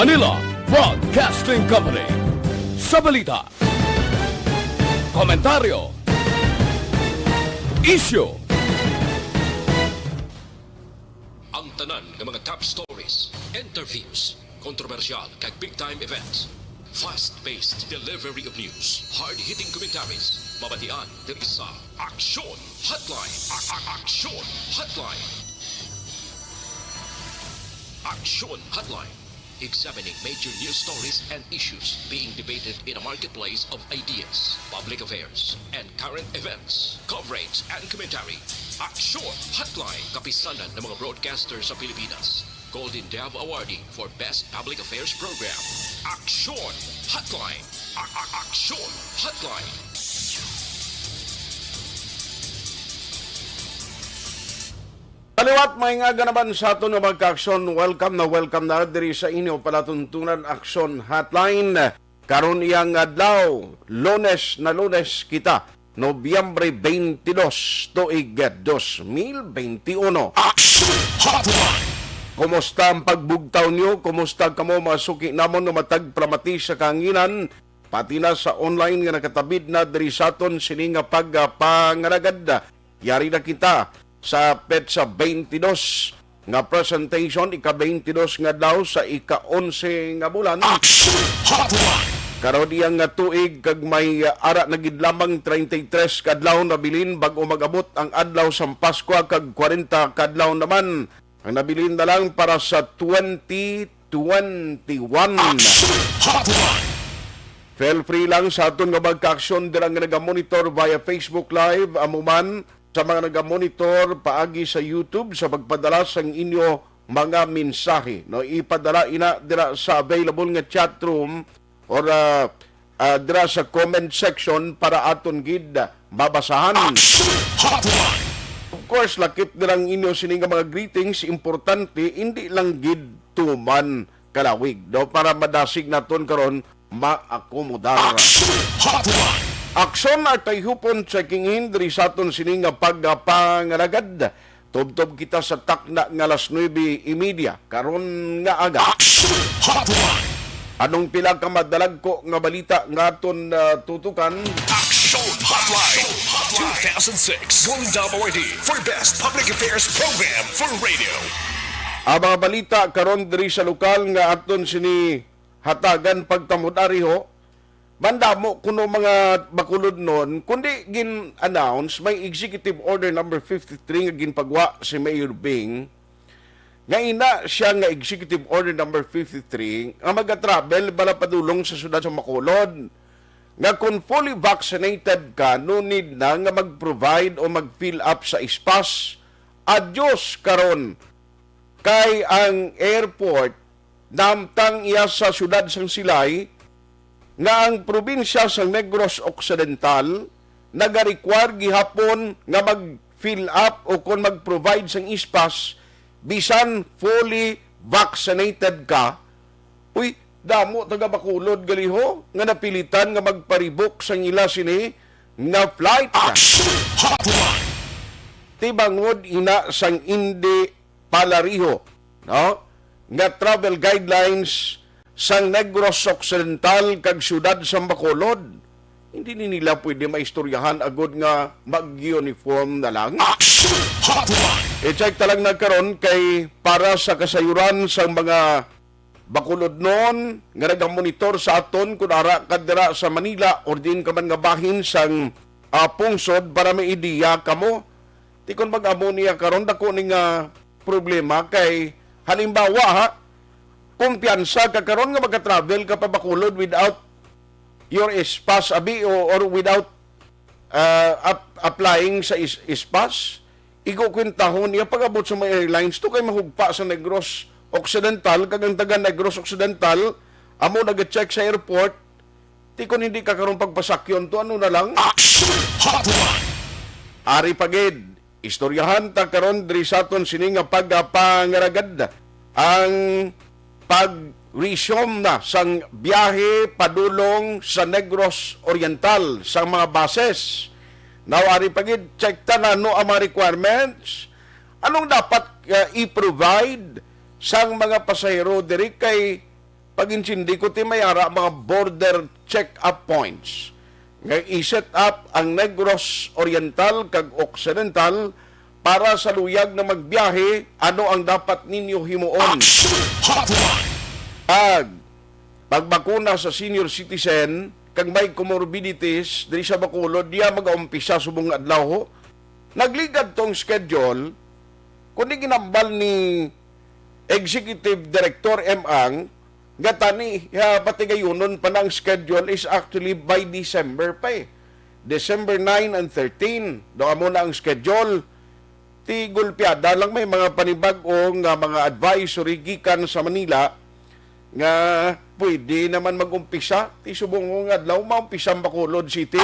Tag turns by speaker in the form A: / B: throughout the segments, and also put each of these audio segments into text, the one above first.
A: Manila Broadcasting Company. Sa balita, komentaryo, issue,
B: ang tanan ng mga top stories, interviews, kontrobersyal kag big-time events. Fast-paced delivery of news, hard-hitting commentaries, mabatian diri sa Aksyon Hotline. Aksyon Hotline. Aksyon Hotline. Examining major news stories and issues being debated in a marketplace of ideas, public affairs, and current events. Coverage and commentary. Aksyon Hotline. Kapisanan ng mga broadcasters sa Pilipinas. Golden Dove Awardee for Best Public Affairs Program. Aksyon Hotline. Aksyon Hotline.
C: Kaliwat may nga naman sa ato na magka-aksyon. Welcome na diri sa inyo palatuntunan Aksyon Hotline. Karon iyang adlaw, Lunes kita, Nobyembre 22, tuig 2021.
B: Aksyon Hotline.
C: Kumusta ang pagbugtaw niyo? Kumusta kamo masuki namon na matag pramati sa kanginan? Pati na sa online nga nakatabid na diri sa aton sini nga pagpangaragad. Yari na kita sa PETSA 22 nga presentation, ika-22 nga daw sa ika-11 nga bulan.
B: Aksyon Hotline.
C: Karon iyang nga tuig kag may ara na gid lamang 33 kadlaw na bilin bag-o mag-abot ang adlaw sa Pasko kag 40 kadlaw naman ang nabilin na lang para sa 2021.
B: Aksyon Hotline.
C: Feel free lang sa aton nga magka-aksyon dirang nga naga-monitor via Facebook Live amuman sa mga naga-monitor paagi sa YouTube sa pagpadala sang inyo mga mensahe. No, ipadala ina dira sa available nga chat room or dira sa comment section para aton gid babasahan.
B: Aksyon Hotline.
C: Of course, lakip dirang inyo sini nga mga greetings, importante hindi lang gid tuman kalawig, no, para madasig naton karon maakomodar.
B: Aksyon Hotline.
C: Aksyon at hupon checking in diri sa aton sini nga pagpangaragad. Tubtob kita sa takna nga alas 9:30 karon nga aga.
B: Aksyon Hotline.
C: Anong pila ka madalag ko nga balita nga aton tutukan?
B: Aksyon Hotline 2006 Golden Dove Awardee for Best Public Affairs Program for Radio.
C: Ang mga balita karon diri sa lokal nga aton sini hatagan pagtamud-ariho. Banda mo kuno mga bakulod nun, kundi gin-announce may Executive Order number 53 nga ginpagwa si Mayor Bing. Nga ina siya nga Executive Order number 53 nga mag-travel bala padulong sa syudad sa Bacolod. Nga kung fully vaccinated ka, no need na nga mag-provide o mag-fill up sa ispas. Adyos karon kay ang airport namtang iya sa syudad sang Silay nga ang probinsya sa Negros Occidental nagarequire gihapon nga mag-fill up o kung mag-provide sang ispas bisan fully vaccinated ka. Uy, damo taga Bacolod galiho nga napilitan nga magparibok sang ila sini nga flight.
B: Aksyon Hotline.
C: Tibangod ina sang indi palariho, no, nga travel guidelines sang Negros Occidental kag syudad sa Bacolod. Hindi nila pwede maistoryahan agod nga mag-uniform na lang.
B: Aksyon Hotline.
C: I-check talang nagkaroon kay para sa kasayuran sang mga Bacolod noon nga nagamonitor sa aton kung ara kadira sa Manila or din ka man nga bahin sang pungsod para may ideya kamo. Di kon mag-amonia karon dako ning problema kay halimbawa ha, kumpiyansa ka karon nga magka-travel ka pa Bacolod without your ispas abi or without applying sa ispas. Ikukwintahon niya pag-abot sa mga airlines to kay mahugpa sa Negros Occidental kag ang taga Negros Occidental amo nag-check sa airport. Di kon hindi ka karon pagpasakyon to ano na lang.
B: Aksyon Hotline.
C: Ari pagid istoryahan ta karon diri sa aton sini nga pagpangaragad ang pag-resume na sang biyahe padulong sa Negros Oriental sa mga bases. Now, ari pagid check ta na ano ang mga requirements. Anong dapat i-provide sang mga pasahero diri kay pag-insindi ko ti mayara mga border check-up points nga i-set up ang Negros Oriental kag Occidental para sa luyag na magbiyahe, ano ang dapat ninyo himuon. Pagbakuna sa senior citizen kag may comorbidities diri sa Bacolod, diya mag-umpisa subong adlaw ho. Nagligad tong schedule kundi ginambal ni Executive Director Ang gatani patigayunon pa ng schedule is actually by December pa eh. December 9 and 13 doon mo na ang schedule. Ti gulpiada lang may mga panibag-ong mga advisory gikan sa Manila nga pwede naman mag-umpisa ti subong adlaw maumpisa ang Bacolod City.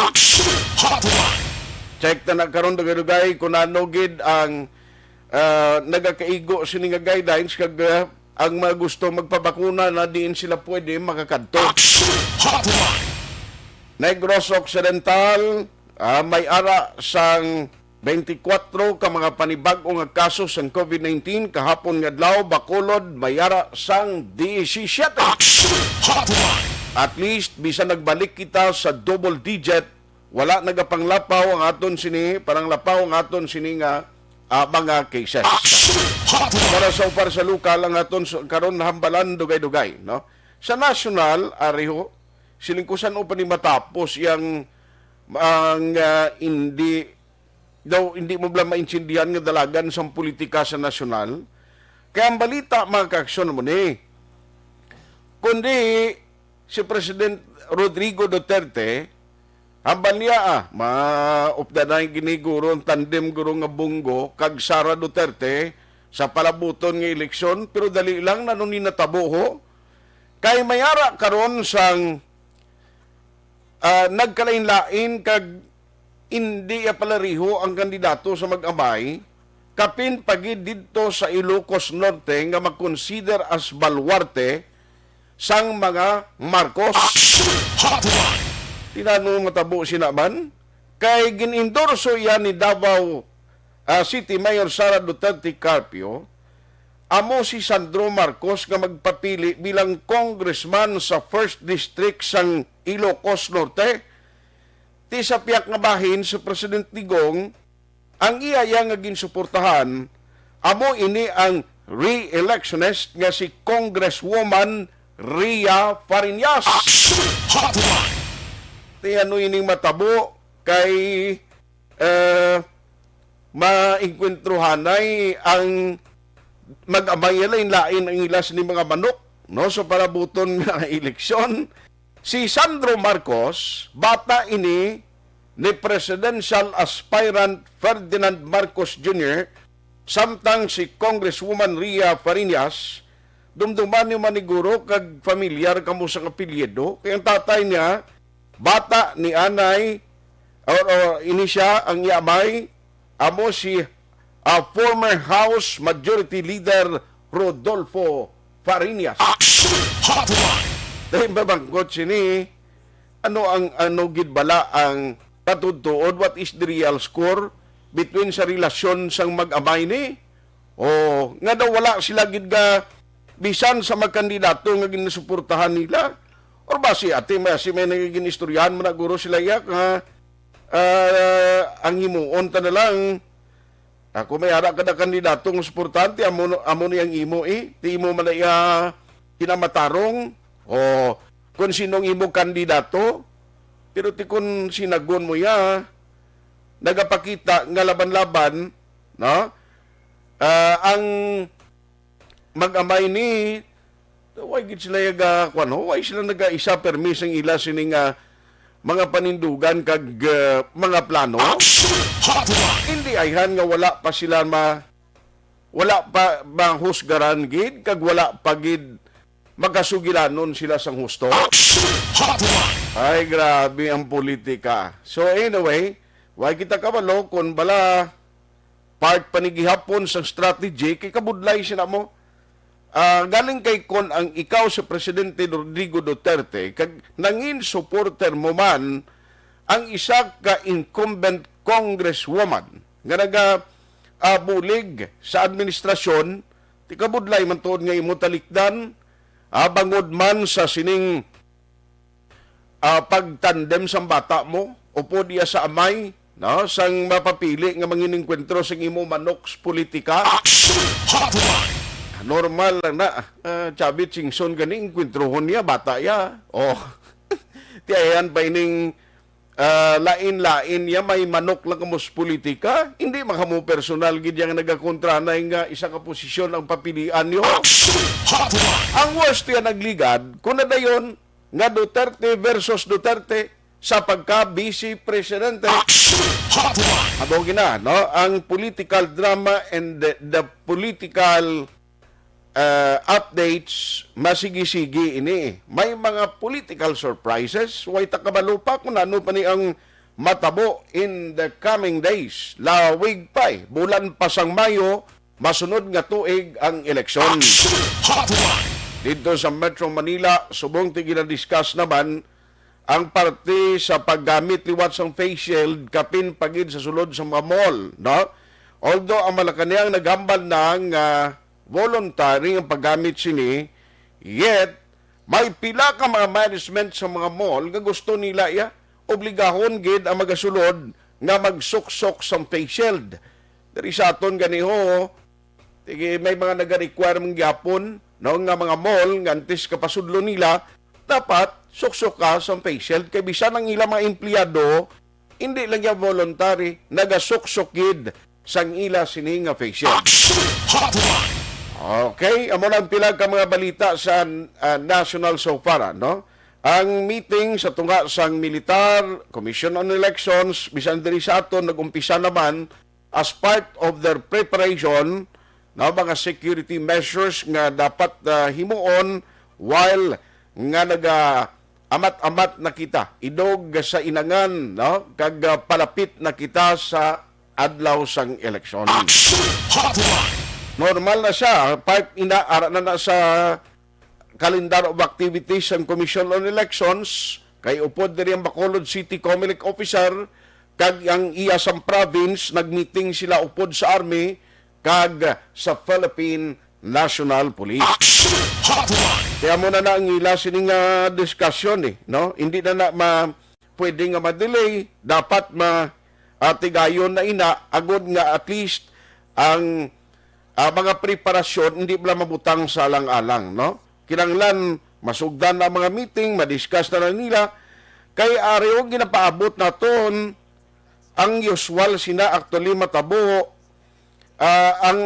C: Check na nagkaroon dugay-dugay kung ano gid ang nagakaigo sini nga guidelines kag ang mga gusto magpabakuna na diin sila pwede makakadto. Negros Occidental may ara sang 24 ka mga panibag-o nga kaso sang COVID-19 kahapon nga adlaw. Bacolod may ara sang 17. At least bisan nagbalik kita sa double digit, wala nagapanglapaw ang aton sini, parang lapaw ang aton sini nga mga cases. Para sa lokal ang aton karon hambalan dugay-dugay, no? Sa national ariho silingkusan o pa ni matapos yang hindi mo bala maintindihan nga dalagan sa politika sa nasyonal. Kaya ang balita mga kaaksyon mo ni kundi si President Rodrigo Duterte hambal niya maupdanay giniguro ang tandem guro nga Bongo kag Sara Duterte sa palabuton nga eleksyon, pero dali lang na nung ninatabo ho. Kay mayara karon sang nagkalain-lain kag hindi palariho ang kandidato sa mag-amay, kapin pagid dito sa Ilocos Norte nga mag-consider as baluarte sang mga Marcos. Tinanong matabo sinaman, kay ginindorso yan ni Davao City Mayor Sara Duterte Carpio, amo si Sandro Marcos nga magpapili bilang congressman sa 1st District sang Ilocos Norte. Ti sa piyak nga bahin sa President Digong, ang iyaya nga ginsuportahan, amo ini ang re-electionist nga si Congresswoman Ria Fariñas. Ti ano ining matabo kay maingkwentruhanay ang mag-amay lain ang ilas ni mga manok, no? So para buton nga eleksyon. Si Sandro Marcos, bata ini ni presidential aspirant Ferdinand Marcos Jr., samtang si Congresswoman Ria Fariñas, dumduman ni maniguro kag familiar kamo sa apelyido. Kaya ang tatay niya, bata ni anay, or ini siya ang iamay, amo si former House Majority Leader Rodolfo Fariñas. Dahil babangkot sini, ano gidbala ang patudtuod, what is the real score between sa relasyon sang mag-amay ni? O nga daw wala sila gid ga bisan sa magkandidato nga ginasuportahan nila? Or ba si ate si may nagiging istoryahan mo na guro sila yak ang himuon ta na lang ako may ara kada kandidato ng suportante amo niyang imo ti imo malaya kinamatarong o kung sinong imo kandidato, pero ti kun sinagon mo nagapakita nga laban-laban, no? Ang mag-amay ni way gid sila way sila nag-isa permis ang ila sining mga panindugan kag mga plano. Hindi ayhan nga wala pa sila wala pa mahusgaran gid kag wala pa gid magkasugilanon sila sang husto. Ay, grabe ang politika. So anyway, why kita kabalo kung bala part panigihapon sa strategy kay kabudlay sila mo. Galing kay kon ang ikaw sa Presidente Rodrigo Duterte kag nangin supporter mo man ang isa ka incumbent congresswoman nga bulig sa administrasyon, ti kabudlay man tuod nga imo talikdan bangod man sa sining pagtandem sa bata mo, upo diya sa amay, no, sang mapapili nga manginengkwentro sa imo manok sa politika. Normal lang na, Chavit Singson ganing kwentrohon niya, bata ya. Oh, tiyayan pa ining lain-lain niya, may manok lang kamo sa politika. Hindi makamo personal, gid yang nagakontra na nga isa ka posisyon ang papilian niyo. Ang worst yan nagligad, kung na dayon, nga Duterte versus Duterte sa pagka-vice presidente. Abogin na, no? Ang political drama and the political updates masigi-sigi ini. May mga political surprises. Way takabalo pa kung ano pa ni ang matabo in the coming days. Lawig pa bulan pa sang Mayo, masunod nga tuig ang eleksyon. Dito sa Metro Manila, subong tigina-discuss naman ang parte sa paggamit liwat sang face shield kapin pagid sa sulod sa mga mall, no? Although ang Malacanang naghambal ng voluntary ang paggamit sini, yet may pila ka mga management sa mga mall nga gusto nila obligahon gid ang magasulod nga magsuksok sa face shield. Dari sa aton ganiho, may mga naga-require mong gyapon, no, nga mga mall nga antes kapasudlo nila dapat suksok ka sa face shield kay bisan ang ilang mga empleyado hindi lang ya voluntary nagasuksok gid sang ila sini nga face shield. Okay, amo lang pila ka mga balita sa national so far, no? Ang meeting sa tunga sang militar, Commission on Elections, bisan diri sa aton nagumpisa naman as part of their preparation na mga security measures nga dapat himuon while nga amat-amat na kita idog sa inangan, no, kag palapit na kita sa adlaw sang eleksyon. Normal na siya, part inaara na sa calendar of activities ng Commission on Elections, kay upod diri ang Bacolod City Comelec officer kag ang iya sang province nagmeeting sila upod sa army kag sa Philippine National Police. Kaya mo na ang ila sining diskusyon no? Hindi na pwede nga ma-delay, dapat tigayon na ina agud nga at least ang mga preparasyon hindi bala mabutang sa alang-alang, no? Kinanglan masugdan na mga meeting, madiscuss na nila kay ariyo ginapaabot naton ang usual sina actually matabo ang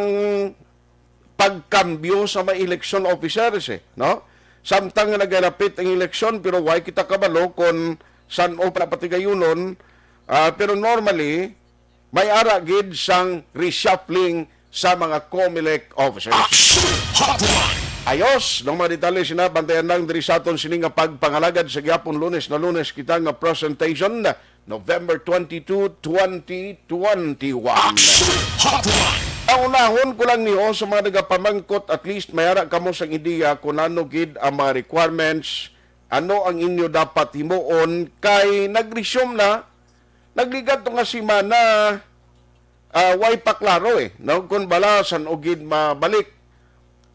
C: pagkambyo sa mga election officers, no? Samtang nagalapit ang eleksyon pero why kita kabalo kung san o patigayunon, pero normally may ara gid sang reshuffling sa mga COMELEC officers. Ayos, nung mga detalye sinabantayan lang diri sa aton sining nga pagpangalagad sa gyapon Lunes na Lunes kita nga presentation November 22, 2021. Ang unahon ko lang niyo sa mga nagapamangkot, at least mayara kamo sang ideya kung ano gid ang mga requirements, ano ang inyo dapat himuon kay nag-resume na nagligad to nga semana. Way pa klaro no? Kung balasan o gid mabalik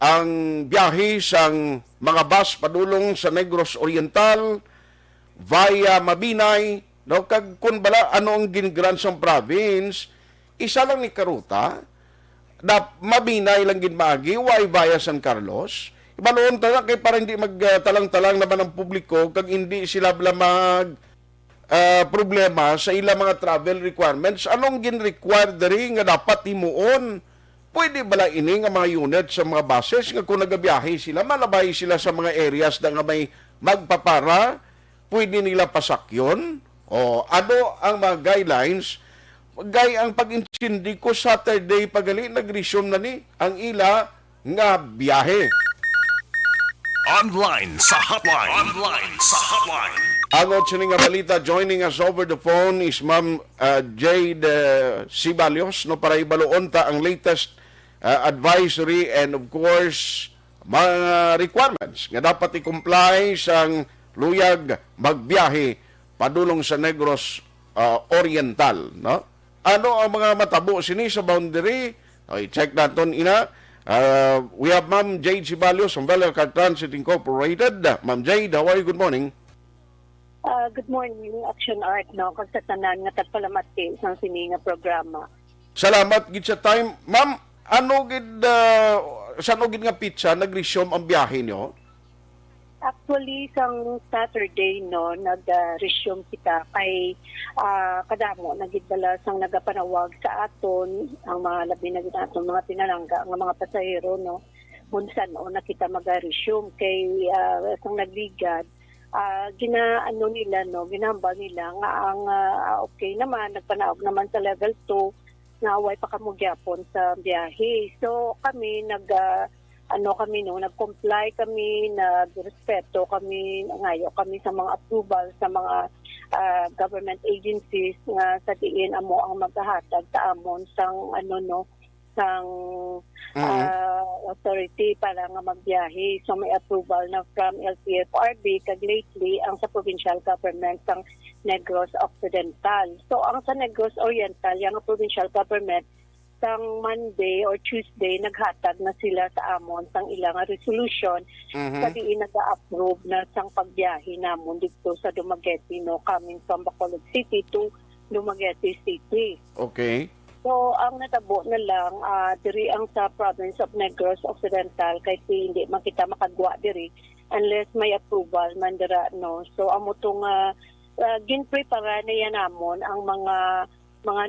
C: ang biyahe sang mga bus padulong sa Negros Oriental via Mabinay, no? Kag kung bala ano ang gingrant sa province, isa lang ni karuta na Mabinay lang gid maagi, way via San Carlos. Ibaloon ta kay para hindi magtalang-talang naman ang publiko kag hindi sila bala problema sa ilang mga travel requirements. Anong gin-require diri nga dapat himuon? Pwede bala ini nga mga unit sa mga buses nga kung nagabiyahe sila, malabay sila sa mga areas na nga may magpapara, pwede nila pasakyon? O ano ang mga guidelines? Gay ang pag-intindi ko Saturday pagali, nag-resume na ni ang ila nga biyahe.
A: Online sa hotline. Online sa hotline.
C: Agot sa nga balita, joining us over the phone is Ma'am Jade Sibalios, no, para ibaluon ta ang latest advisory and of course mga requirements nga dapat i-comply sang luyag magbiyahe padulong sa Negros Oriental, no? Ano ang mga matabo sini sa boundary? Okay, check naton ina. We have Ma'am Jade Cibalios from Bel Car Transit Incorporated. Ma'am Jade, how are you? Good morning.
D: Good morning, Action Art, no? Kung sa tanan nga tagpalamati isang sini nga programa.
C: Salamat gid sa time. Ma'am, ano gid saan gid nga pizza nag-resume ang biyahe nyo?
D: Actually, isang Saturday, no, nag-resume kita kay kadamo, nagidala sang nagapanawag sa aton, ang mga labi na aton, mga pinalangga, ang mga pasahero, no, munsan, no, na kita mag-resume kay isang nagligad. Ginaano nila, no, ginambal nila nga ang okay naman, nagpanaog naman sa level 2 na away pa kamugyapon sa biyahe. So kami nag-comply kami, nagrespeto kami, ngayo kami sa mga approval sa mga government agencies nga sa diin amo ang maghahatag sa amon sang authority para nga magbiyahe. So may approval na from LTFRB kag lately ang sa provincial government sang Negros Occidental. So ang sa Negros Oriental, yung provincial government sang Monday or Tuesday naghatag na sila sa amon sang ilang resolution sa diin nag-approve na sang pagbiyahe namon dito sa Dumaguete, no, coming from Bacolod City to Dumaguete City.
C: Okay.
D: So, ang natabo na lang, diri ang sa province of Negros Occidental, kay hindi man kita makagwa diri unless may approval man dira, no. So, amo tong ginprepara na yan namon ang mga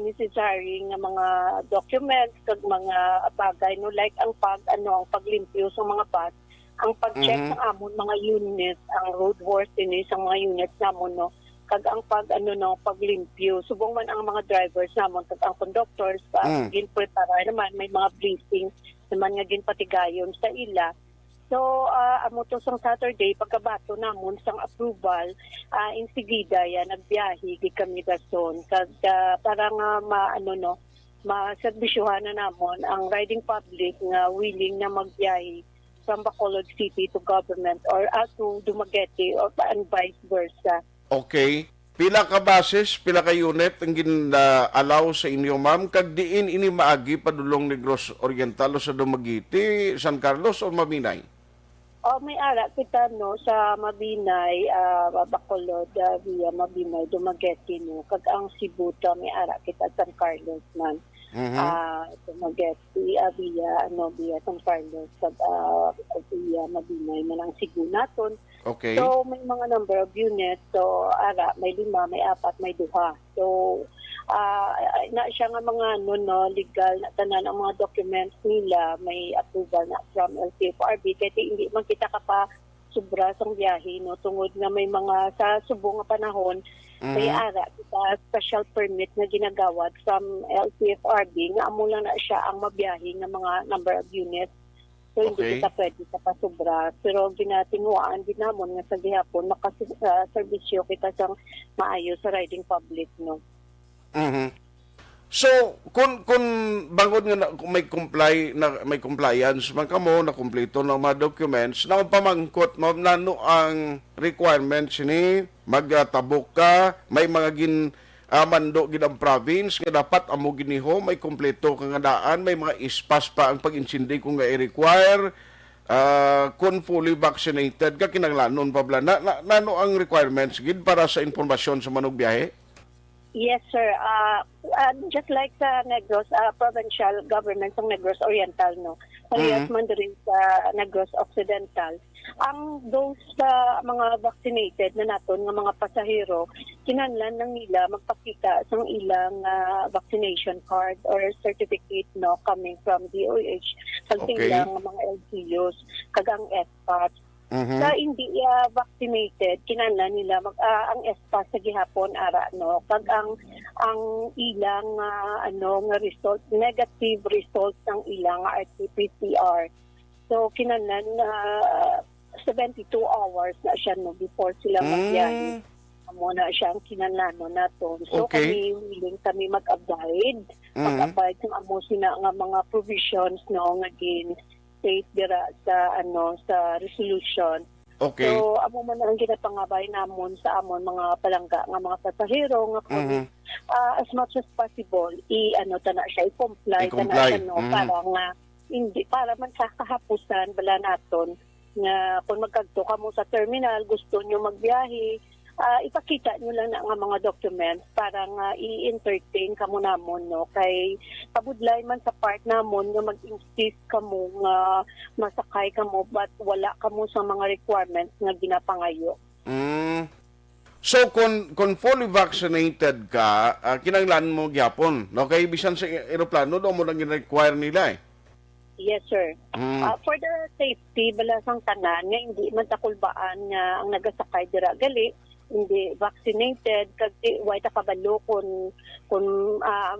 D: necessary nga mga documents kag mga bagay, no, like ang paglimpyo sa mga bus, ang pag-check ng amon mga units, ang roadworthiness ang mga units namon, no, kag ang paglimpyo. Subong man ang mga drivers namon kag ang conductors ginprepara naman, may mga briefing naman nga ginpatigayon sa ila. So amo to sang Saturday pagkabato namon sang approval, insigida ya nagbiyahe gid kami dason kag para nga maserbisyuhan na namon ang riding public nga willing na magbiyahe from Bacolod City to government or to Dumaguete or and vice versa.
C: Okay. Pila ka bases, pila ka unit ang gin-allow sa inyo, ma'am? Kag diin ini maagi padulong Negros Oriental o sa Dumaguete, San Carlos o Mabinay?
D: May ara kita, no, sa Mabinay, Bacolod, via Mabinay, Dumaguete, no. Kag ang Cebu may ara kita San Carlos man. Dumaguete, via San Carlos, kag via Mabinay man ang Cebu naton.
C: Okay.
D: So, may mga number of units. So, ara, may 5, may 4, may 2. So, na siya nga mga legal na tanan ang mga documents nila, may approval na from LTFRB. Kaya hindi man kita ka pa sobra sang biyahe, no, tungod nga may mga sa subong nga panahon, may ara kita special permit na ginagawad from LTFRB nga amo lang na siya ang mabiyahe ng mga number of units. So, hindi kita pwede sa pasubra. Pero ginatinguaan din namon nga sa gihapon, makaserbisyo kita sang maayo sa riding public, no?
C: So, kung bangod nga kung may compliance man kamo na kumpleto ng mga documents, na pamangkot mo nano ang requirements ni magtabok ka, may mga mando gid ang province nga dapat amo giniho may kumpleto ka nga daan, may mga ispas pa ang pag-insindi kung nga i-require, kung fully vaccinated ka kinahanglanon pa bla nano ang requirements gid para sa impormasyon sa manog biyahe?
D: Yes, sir. Just like sa Negros, provincial government ng Negros Oriental, no? Parehas man din sa Negros Occidental. Ang those mga vaccinated na naton nga mga pasahero, kinahanglan lang nila magpakita sa ilang vaccination card or certificate, no, coming from DOH, kag ilang mga LGUs, kag ang SPAS. Sa hindi vaccinated, kinahanglan nila ang SPAS sa gihapon ara, no, kag ang ilang nga result, negative result ng ilang RT-PCR. So kinahanglan 72 hours na siya, no, before sila magbiyahe. Amo na siya ang kinahanglan naton. So kami willing kami mag-abide kung amo sina nga mga provisions, no, nga state dira sa sa resolution.
C: Okay.
D: So amo man ang ginapangabay namon sa amon mga palangga nga mga pasahero nga as much as possible tana siya i-comply tana siya, no, para nga hindi para man sa kahapusan bala naton nga kung magkadto ka mo sa terminal gusto nyo magbiyahe, ipakita nyo lang na nga mga documents para nga i-entertain ka mo namon, no? Kay kabudlay man sa part namon nga mag-insist ka mo nga masakay ka mo but wala ka mo sa mga requirements nga ginapangayo.
C: So kung fully vaccinated ka, kinanglan mo gyapon, no? Kay bisan sa eroplano do mo lang require nila eh.
D: Yes, sir. For the safety, balasang tanan, nga hindi man takulbaan nga ang nagasakay dira gali, hindi vaccinated, kasi why ta kabalo kung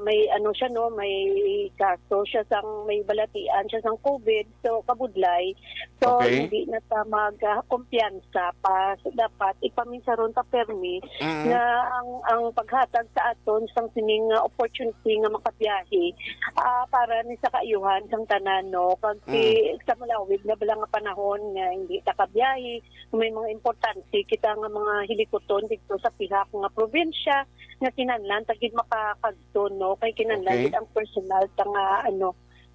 D: may ano siya, no, may kaso siya sang may balatian siya sang COVID, so kabudlay. So
C: Okay.
D: hindi na ta magkumpiyansa pa. So, dapat ipaminsaron ta permi nga ang paghatag sa aton sang sining opportunity nga makabiyahe para ni sa kaayuhan sang tanan, no, kasi sa malawig na bala nga panahon nga hindi ta kabiyahe, may mga importante kita nga mga hilikoton dito sa pihak nga probinsya nga kinahanglan tagid makakagto, no, kay kinahanglan
C: Okay.
D: ang personal ta nga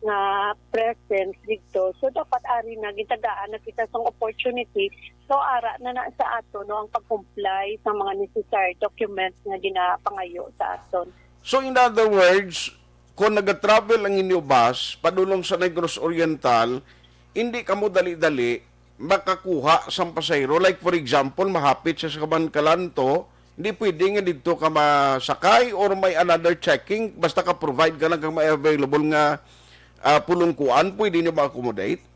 D: nga presence dito. So dapat ari na gitagaan na kita sang opportunity. So ara na sa ato, no, ang pag-comply sa mga necessary documents nga ginapangayo sa aton.
C: So in other words, kung nag-travel ang inyo bus padulong sa Negros Oriental, hindi ka mo dali-dali makakuha sa pasahero. Like for example, mahapit siya sa Kabankalanto, hindi pwede nga dito ka masakay or may another checking, basta ka provide ka lang kang may available nga pulungkuan, pwede nyo ma-accommodate?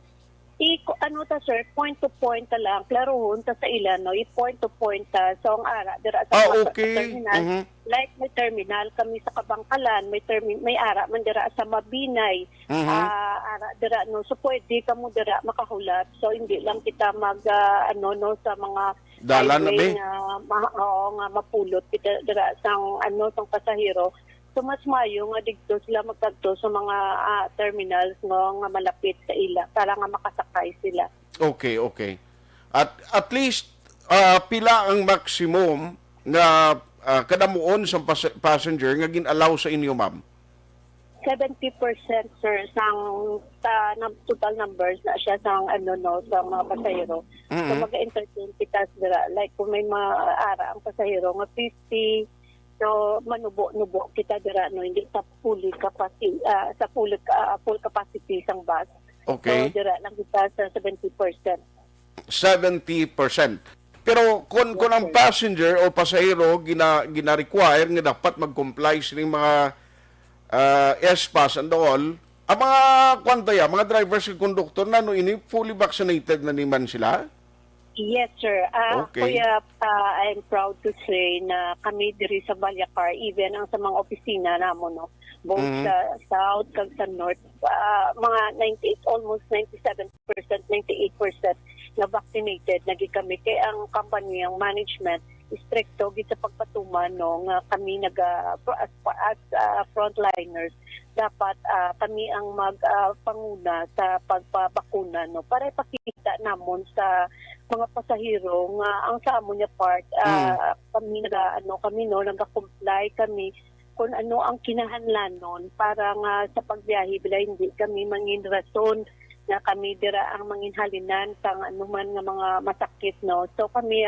D: Ano ta, sir, point to point ta lang, klarohon ta sa ilan, no, i-point to point ta. So ang ara dira sa
C: Okay.
D: terminal, like may terminal kami sa Kabangkalan, may ara man dira sa Mabinay, ara dira, no, so pwede ka mo dira makahulat. So hindi lang kita mag no sa mga
C: Dalan na
D: highway
C: ba?
D: nga mapulot kita dira sang sang pasahero. So mas mayo nga dito sila magkadto sa mga terminals nga malapit sa ila para nga makasakay sila.
C: Okay. At least, pila ang maximum nga kadamuon sa passenger nga gin-allow sa inyo, ma'am?
D: 70%, sir, sang total numbers na siya sang sa mga pasahero. So mag-entertain kita dira, like kung may ara ang pasahero nga 50. So manubo-nubo kita dira, no, hindi sa full capacity full capacity sang bus.
C: Okay.
D: So dira lang kita sa 70%.
C: 70%. Pero kung ang passenger o pasahero gina-require nga dapat mag-comply sa mga S-Pass and all, ang mga mga drivers at conductor na ini fully vaccinated na naman sila?
D: Yes, sir.
C: Okay.
D: Kuya, I'm proud to say na kami diri sa Valyacar, even ang sa mga opisina namon, no, both sa south kag sa north, mga 98, almost 97%, 98% na vaccinated nagi kami. Kay ang company, ang management, stricto gid sa pagpatuman, no, nga kami as frontliners dapat kami ang magpanguna sa pagpabakuna, no, para ipakita namon sa mga pasahero nga ang sa amon niya part kami nag-comply kami kung ano ang kinahanglan nun para nga sa pagbiyahe bila hindi kami mangin rason na kami dira ang manginhalinan sang anuman nga mga masakit, no. So kami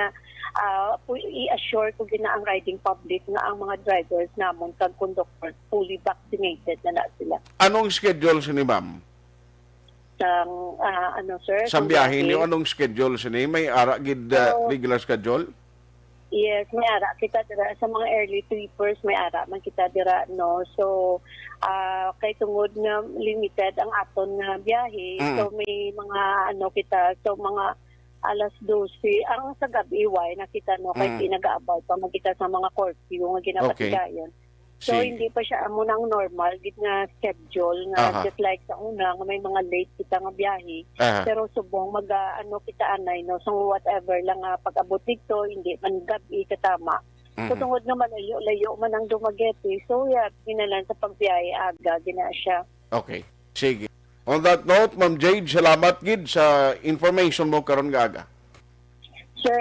D: i-assure ko gina ang riding public nga ang mga drivers namon kag conductors fully vaccinated na sila.
C: Anong schedule ni ma'am?
D: Sang sir,
C: Sa biyahe niyo, anong schedule ni? May ara gid regular schedule?
D: Yes, may ara kita dira sa mga early trippers, may ara man kita dira, no. So kay tungod na limited ang aton nga biyahe, so may mga kita, so mga alas 12 ang sa gabi why nakita, no, kay pinag-aabot pa magkita sa mga curfew nga ginapatigayon. So
C: Sige.
D: hindi pa siya amo nang normal gid nga schedule nga just like sa una nga may mga late kita nga biyahe. Pero subong kita anay, no, so whatever lang pag-abot dito hindi man gabi katama. So tungod nga malayo-layo man ang Dumaguete, so ginalan sa pagbiyahe aga gina siya.
C: Okay. Sige. On that note, Ma'am Jade, salamat gid sa information mo karon nga aga.
D: Sir,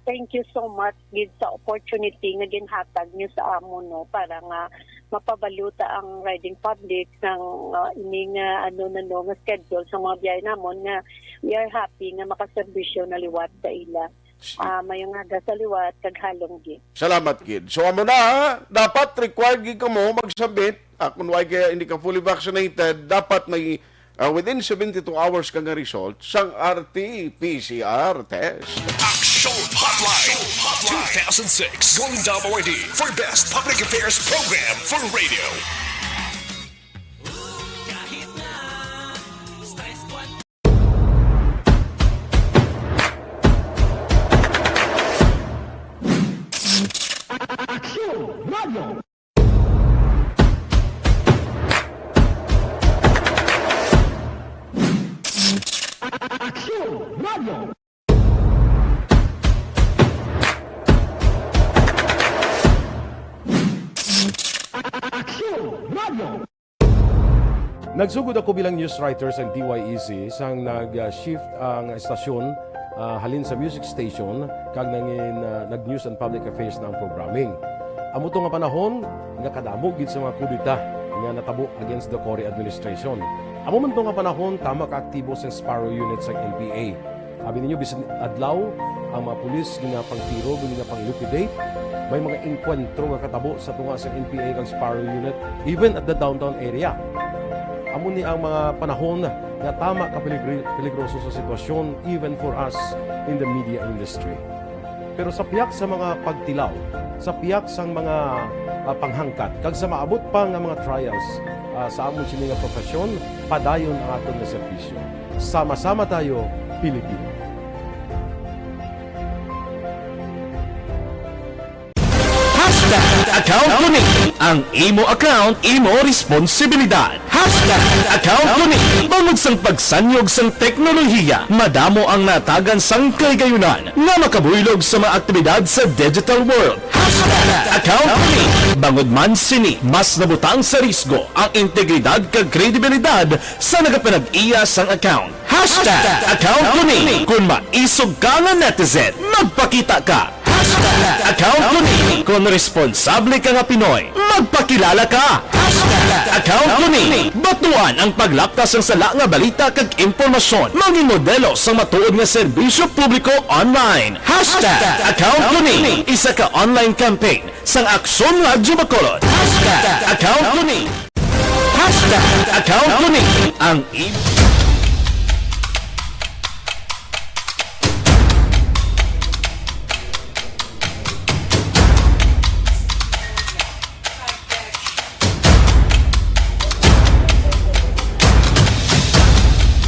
D: thank you so much gid sa opportunity nga ginhatag niyo sa amo no para nga mapabaluta ang riding public ng ining nga schedule sa mga biyahe namon nga we are happy nga makaserbisyo na liwat sa ila. Mayong nga sa liwat kag halong gid.
C: Salamat, kid. So, amo na, ha? Dapat required gid ka mo mag-submit. Kung why kaya hindi ka fully vaccinated, dapat may within 72 hours ka nga result sang RT-PCR test.
A: Action Hotline 2006 Golden Dove Award for Best Public Affairs Program for Radio.
E: Nagsugod ako bilang news writer sa DYEC sang nag-shift ang estasyon halin sa music station kag nag-news and public affairs na ang programming. Amo to nga panahon nga kadamog gid sa mga kudita nga natabo against the Cory administration. Amo man to nga panahon tama ka aktibo sa Sparrow unit sa NPA. Abi ninyo bisan adlaw ang mga pulis gina pangtiro gina pang-liquidate. May mga enkwentro nga katabo sa tunga sa NPA kag Sparrow unit even at the downtown area. Amo ni ang mga panahon nga tama ka peligroso sa sitwasyon even for us in the media industry. Pero sa piyak sa mga pagtilaw, sa piyak sang mga panghangkat, kag sa maabot pa nga mga trials sa amon sini nga profesyon, padayon ang aton nga serbisyo. Sama-sama tayo, Pilipino.
A: Account Kuning. Ang imo account, imo responsibilidad. Account Kuning. Bangod sang pagsanyog sang teknolohiya, madamo ang natagan sang kaygayunan nga makabuylog sa mga aktibidad sa digital world. Account Kuning. Bangod man sini, mas nabutang sa risgo ang integridad kag kredibilidad sa nagapinag-iya sang account. Account Kuning. Kung maisog ka nga netizen, magpakita ka. Account Kuning. Kung responsable ka nga Pinoy, magpakilala ka. Account Kuning. Batuan ang paglaptas ng sala nga balita kag impormasyon. Mangin modelo sa matuod nga serbisyo publiko online. Account Kuning. Isa ka online campaign sang Aksyon Radyo Bacolod. Account Kuning. Account Kuning. Ang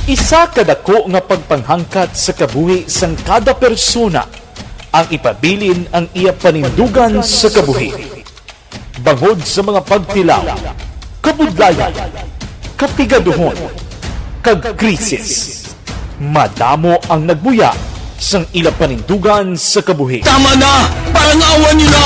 F: Isa kadako nga pagpanghangkat sa kabuhi sang kada persona ang ipabilin ang iya panindugan sa kabuhi. Bangod sa mga pagtilaw, kabudlayan, kapigaduhon, kag krisis. Madamo ang nagbuya sang ila panindugan sa kabuhi.
A: Tama na! Parang awan nyo na!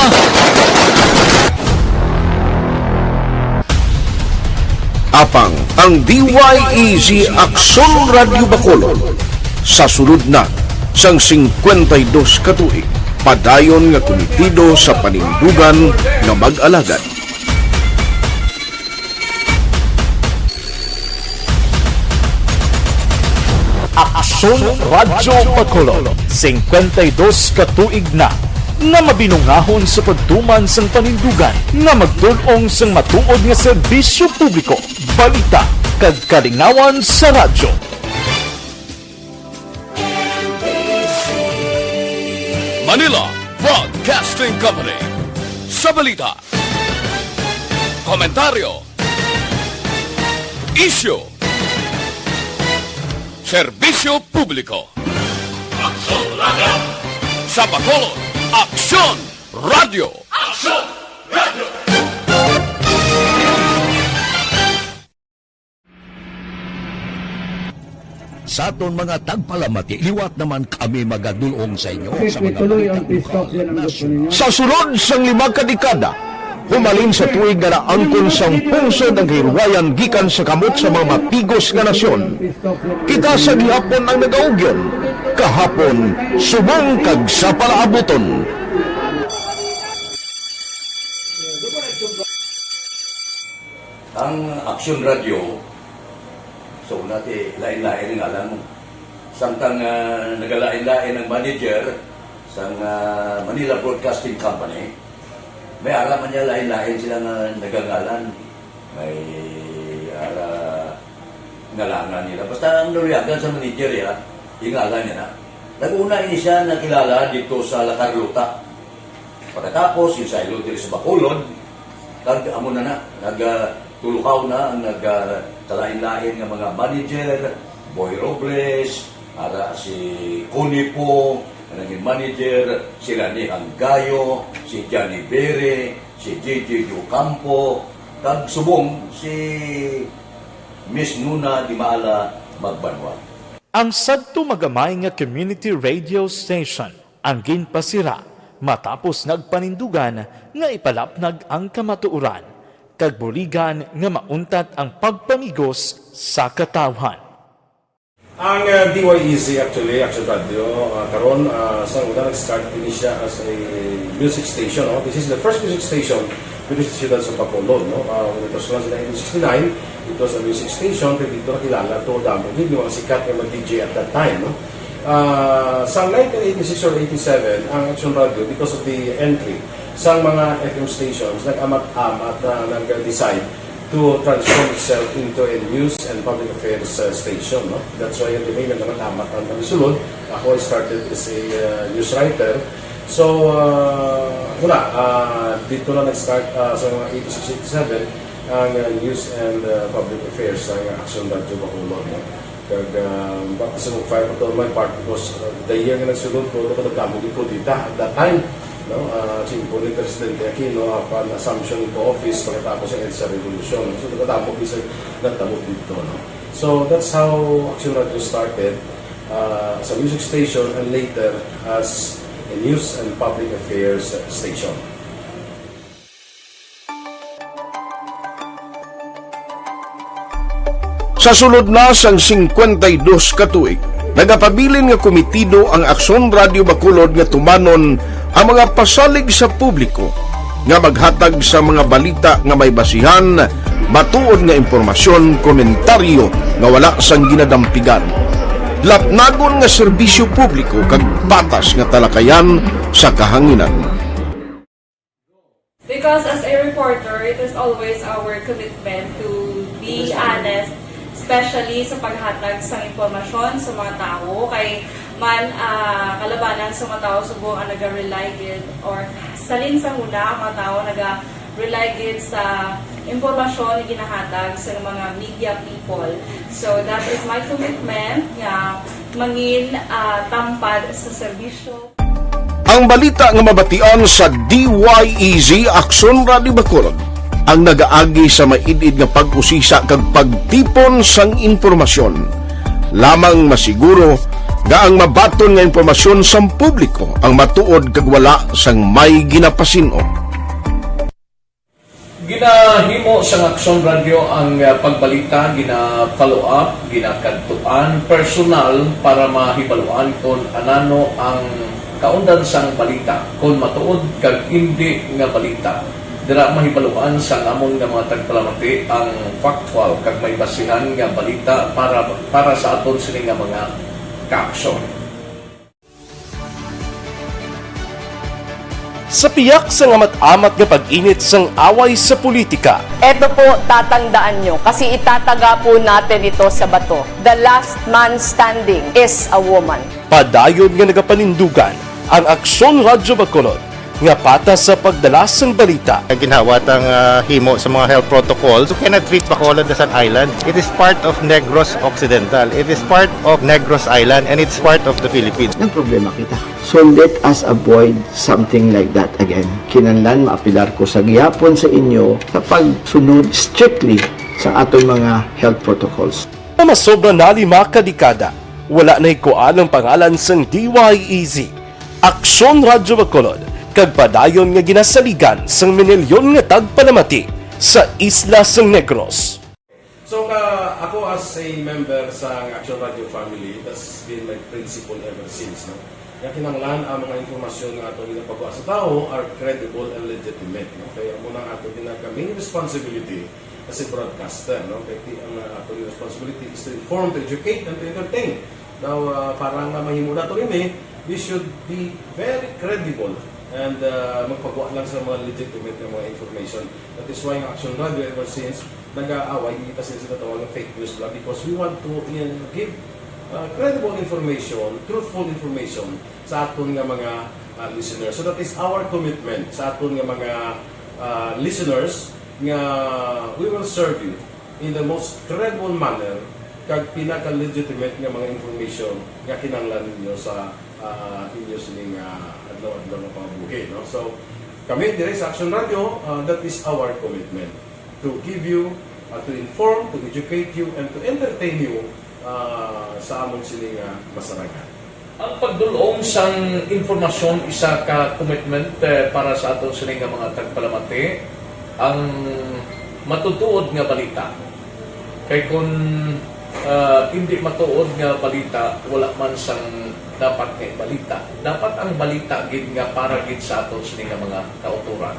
C: Apang ang DYEZ Aksyon Radio Bacolod sa sulod na sang 52 katuig padayon nga komitido sa panindugan nga mag-alagad.
F: Aksyon Radyo Bacolod 52 katuig na nga mabinungahon sa pagtuman sang panindugan nga magdulong sang matuod nga serbisyo publiko, balita kag kalingawan sa radyo.
B: Manila Broadcasting Company. Sa balita, komentaryo, issue, serbisyo publiko. Aksyon Radio! Sa Bacolod, Aksyon Radio! Aksyon Radio!
G: Sa aton mga tagpalamati, liwat naman kami magadulong sa inyo sa mga
H: Tuloy ang peace yan ang gusto ninyo.
C: Sa sulod sang 5 kadekada, humalin sa tuig nga naangkon sang pungsod ang hirwayan gikan sa kamot sa mga mapigos nga nasyon. Kita sa gihapon ang nagaugyon,
G: kahapon subong kag sa palaabuton.
I: Ang Action Radio, so natin lain-lain ng alam mo. Samtang nagalain-lain ng manager sa Manila Broadcasting Company, may araman niya lain-lain silang nagangalan. May ngalangan nila. Basta ang naluyagan sa manager ya, ingalan niya na. Nag-una ini siya nakilala dito sa La Carlota. Pagkatapos, yung sa Ilod sa Bacolod, amo na nagtulukaw na ang nagkalain-lain ng mga manager, Boy Robles, ara si Connie po, naging manager, si Rani Anggayo, si Johnny Bere, si JJ Ocampo, kag subong si Miss Nuna Di Maala Magbanwa.
F: Ang sadto magamay nga community radio station ang ginpasira matapos nagpanindugan nga ipalapnag ang kamatuoran kag buligan nga mauntat ang pagpamigos sa katawhan.
E: Ang DYEZ actually, Action Radio, karon sa una nag-start din siya as a music station. No? This is the first music station with the students of Bacolod. No? When it was launched in 1969, it was a music station, pero dito nakilala to damo yung mga sikat na mag-DJ at that time. No? Sa 1986 or 87, ang Action Radio, because of the entry sa mga FM stations, nag-amat-amat na nag-decide to transform itself into a news and public affairs station. No? That's why yung domain naman amat ang pagsulod. Ako started as a news writer. So, dito na nag-start sa mga 86-87 ang news and public affairs ng Action Radio Bacolod. No? Kag bakit sa mag-fire pa ito my part because the year nga nagsulod ko, nagkamog po dito at that time. No, simpo ni Presidente Aquino upon assumption into office pagkatapos ng EDSA Revolution. So, nagkatapos isa nagtamog dito. No? So, that's how Action Radio started as a music station and later as a news and public affairs station.
C: Sa sulod na sang 52 ka tuig, nagapabilin nga komitido ang Aksyon Radio Bacolod nga tumanon ang mga pasalig sa publiko nga maghatag sa mga balita nga may basihan, matuod nga impormasyon, komentaryo nga wala sang ginadampigan. Lapnagon nga serbisyo publiko kag batas nga talakayan sa kahanginan.
J: Because as a reporter, it is always our commitment to be honest, especially sa paghatag sa impormasyon sa mga tao kay man kalabanan sa mga tao subong ang naga-rely gid or salin sa huna ang mga tao naga-rely gid sa impormasyon na ginahatag sa mga media people. So that is my commitment nga mangin tampad sa serbisyo.
C: Ang balita nga mabatian sa DYEZ Aksyon Radio Bacolod ang nagaagi sa maidid nga pag-usisa kag pagtipon sang impormasyon. Lamang masiguro nga ang mabaton nga impormasyon sa publiko ang matuod kag wala sang may ginapasino.
I: Ginahimo sa Action Radio ang pagbalita, gina-follow up, ginakadtuan personal para mahibaluan kung anano ang kaundan sang balita, kung matuod kag hindi nga balita. Dira mahibaluan sa among nga mga tagpalamati ang factual kag may basihan nga balita para sa aton sini nga mga ka-aksyon.
A: Sa piyak sa amat-amat nga pag-init sang away sa politika,
K: Eto po, tatandaan nyo, kasi itataga po natin ito sa bato. The last man standing is a woman.
A: padayon nga nagapanindugan ang Aksyon Radio Bacolod nga patas sa pagdala sang balita.
L: Ginhawat ang himo sa mga health protocols. You cannot treat Bacolod as an island. It is part of Negros Occidental. It is part of Negros Island and it's part of the Philippines.
M: Ang problema kita. So let us avoid something like that again. Kinahanglan maapilar ko sa gihapon sa inyo sa pagsunod strictly sa aton mga health protocols.
A: Masobra na 5 kadekada, wala na ikuan ang pangalan sang DYEZ, Aksyon Radio Bacolod, kag padayon nga ginasaligan sang minilyon nga tagpalamati sa isla sang Negros.
E: So ako as a member sa Action Radio family, that's been my principle ever since. No? Kaya kinanglan ang mga informasyon nga ato ginapagawa sa tao are credible and legitimate. No? Kaya muna ato ginagkaming responsibility as a broadcaster. No? Kaya ang ato responsibility is to inform, to educate, and to entertain. Now, parang mahimo na ito rin we should be very credible and magpagawa lang sa mga legitimate na mga information. That is why ang Action Radio ever since nag-aaway, hindi kasi sila tawag ng fake news lang because we want to give credible information, truthful information sa aton nga mga listeners. So that is our commitment sa aton nga mga listeners nga we will serve you in the most credible manner kag pinaka-legitimate nga mga information nga kinahanglan ninyo sa inyo sining adlaw-adlaw nga pamumuhay. No? So kami dire sa Action Radio, that is our commitment to give you, to inform, to educate you, and to entertain you sa amon sining masaragan.
F: Ang pagdulong sang informasyon isa ka commitment para sa aton sining mga tagpalamati ang matutuod nga balita. Kay kung hindi matuod nga balita, wala man sang dapat nga balita. Dapat ang balita gid nga para gid sa aton sining mga kauturan.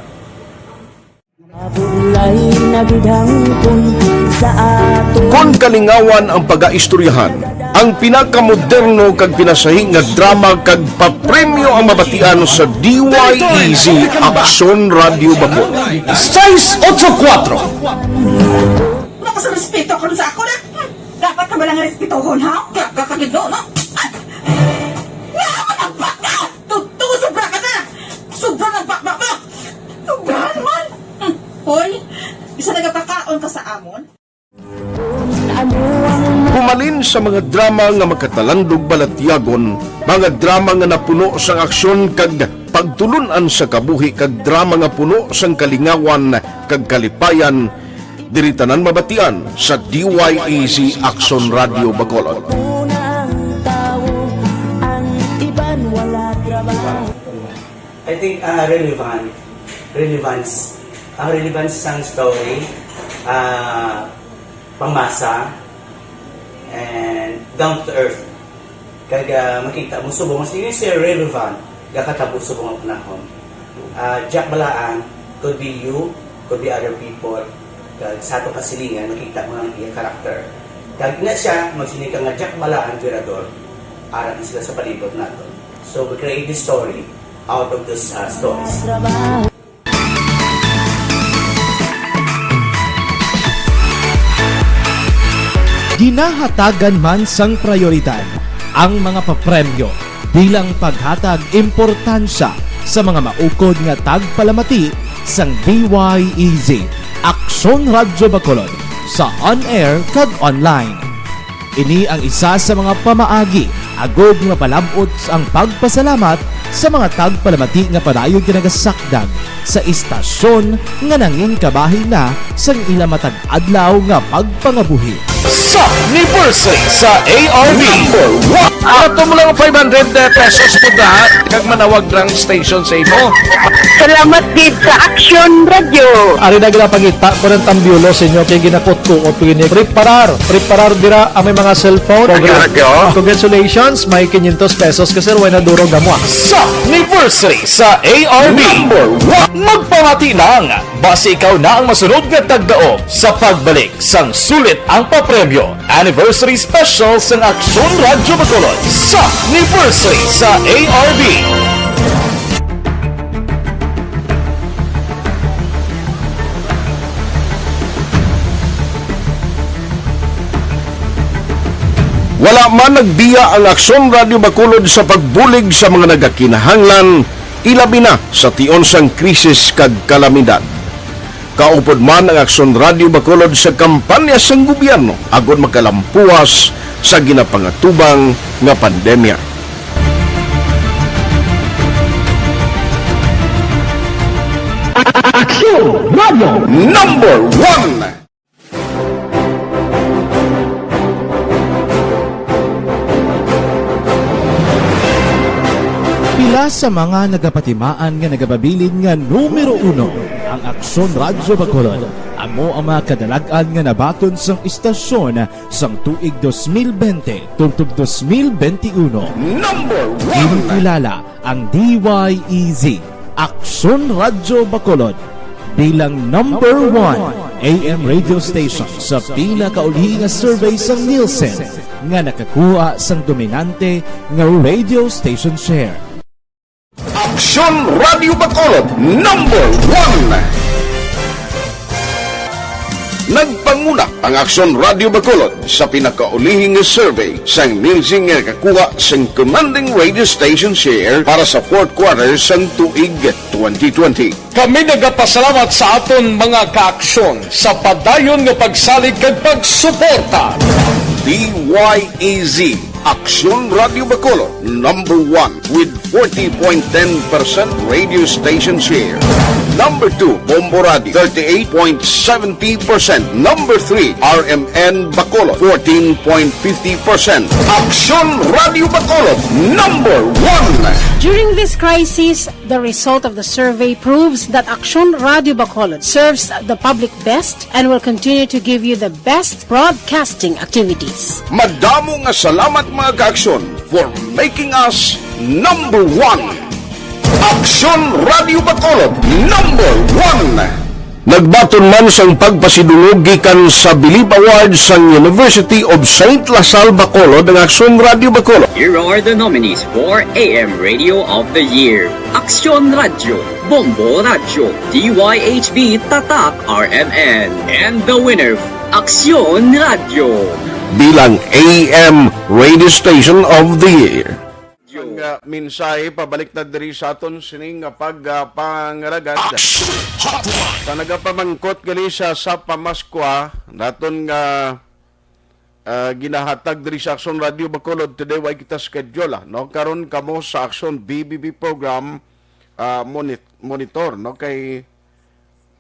C: Kon kalingawan ang pag-aistoryahan, ang pinakamoderno kag pinasahing nga drama kag papremyo ang mabatian sa DYEZ Action Radio Bacol. 684.
N: Wala ka sa respeto ko sa ako na. Dapat ka ba lang respetohon, ha? Kakagidlo, no? Nga, bak na! Tutugo, sobra ka na! Sobra ng bakbak mo! Sobrahan man! Hoy, isa nagapakaon ka sa amon?
C: Humalin sa mga drama nga magkatalandog balatyagon, mga drama nga napuno sang aksyon kag pagtulunan sa kabuhi kag drama nga puno sang kalingawan kag kalipayan, diri tanan mabatian sa DYEZ Action Radio Bacolod.
O: I think relevance. Ang relevance sang story, pangmasa, and down to earth. Kaya makita mo subong, mas yun siya relevant, kakatabo subong ang panahon. Jack Balaan, could be you, could be other people. Kag sa ato kasilingan, makita mo ang iyang karakter. Kag ina siya, magsinika nga Jack Balaan, Virador, aral sila sa palibot natin. So we create this story out of these stories.
P: Ginahatagan man sang prioridad ang mga papremyo bilang paghatag importansya sa mga maukod nga tagpalamati sang DYEZ Action Radio Bacolod sa on-air kag online. Ini ang isa sa mga pamaagi agod nga palabot ang pagpasalamat sa mga tagpalamati nga padayon ginagasakdag sa istasyon nga nanging kabahin na sang ila matag adlaw nga pagpangabuhi.
A: Sa anniversary sa ARV ato mo lang 500 pesos po na kag manawag lang station sa imo.
Q: Salamat din sa Action Radio.
R: Ari na ginapangita ko ng tambiolo sa inyo kaya ginapot ko o pwede preparar dira ang may mga cellphone. Congratulations, may 500 pesos kasi wala na duro gamwa.
A: Sa anniversary sa ARV magpamati lang base ikaw na ang masunod nga tagdaog sa pagbalik sang sulit ang papremyo anniversary special sa Action Radio Bacolod sa anniversary sa ARV.
C: Wala man nagbiya ang Aksyon Radio Bacolod sa pagbulig sa mga nagakinahanglan, ilabi na sa tion sang krisis kag kalamidad. Kaupod man ang Aksyon Radio Bacolod sa kampanya sang gobyerno agod magkalampuas sa ginapangatubang nga pandemya. Aksyon Radio Number 1.
P: Pila sa mga nagapatimaan nga nagababilin nga numero 1 ang Aksyon Radyo Bacolod. Amo ang mga kadalagan nga nabaton sang istasyon sang tuig 2020 tubtob 2021.
C: Number 1!
P: Kinikilala ang DYEZ, Aksyon Radyo Bacolod, bilang number 1 AM radio station sa pinakauli nga survey sa Nielsen nga nakakuha sang dominante nga radio station share.
C: Aksyon Radio Bacolod, number 1! Nagpanguna ang Aksyon Radio Bacolod sa pinakaulihing survey sa Nielsen nga kakuha sa commanding radio station share para sa fourth quarter sa tuig 2020.
A: Kami nagapasalamat sa aton mga kaaksyon sa padayon nga pagsalig kag pagsuporta.
C: DYEZ Aksyon Radio Bacolod, number 1 with 40.10% radio station share. Number 2, Bombo Radio, 38.70%. Number 3, RMN Bacolod, 14.50%. Aksyon Radio Bacolod, number 1.
S: During this crisis, the result of the survey proves that Aksyon Radio Bacolod serves the public best and will continue to give you the best broadcasting activities.
C: Madamo nga salamat mga kaaksyon for making us number 1. Aksyon Radio Bacolod, number 1. Nagbaton man sang pagpasidulog gikan sa Bilib Awards sang University of St. Lasal Bacolod ang Aksyon Radio Bacolod.
T: Here are the nominees for AM Radio of the Year. Aksyon Radio, Bombo Radio, DYHB Tatak RMN, and the winner, Aksyon Radio.
C: Bilang AM Radio Station of the Year. Ang mensahe pabalik na diri sa aton sining pagpangalagad sa nagapamangkot gali sa pamaskwa naton nga ginahatag diri sa Aksyon Radio Bacolod. Today way kita schedule no karon kamo sa Aksyon BBB program monitor no kay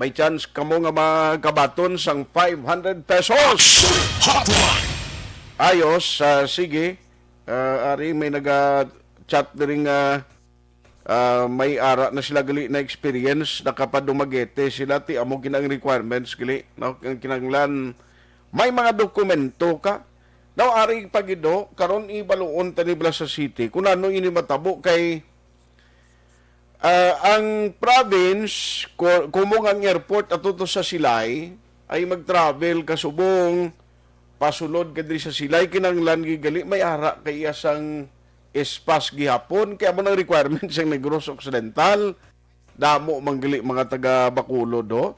C: may chance kamo nga magabaton sang 500 pesos. Ayos, sige. Ari may chat ring may ara na sila gali na experience nakapadumagete sila ti amo ginang requirements gali no kinanglan may mga dokumento ka daw ari pagido karon ibaluon tanibla sa city kun ano ini matabo kay ang province kumong ang airport atuto sa Silay ay mag-travel kasubong pasulod kadri sa Silay kinanglan gigali may ara kay asang espas gihapon kaya mo ng requirements ang Negros Occidental damo manggali mga taga Bacolod do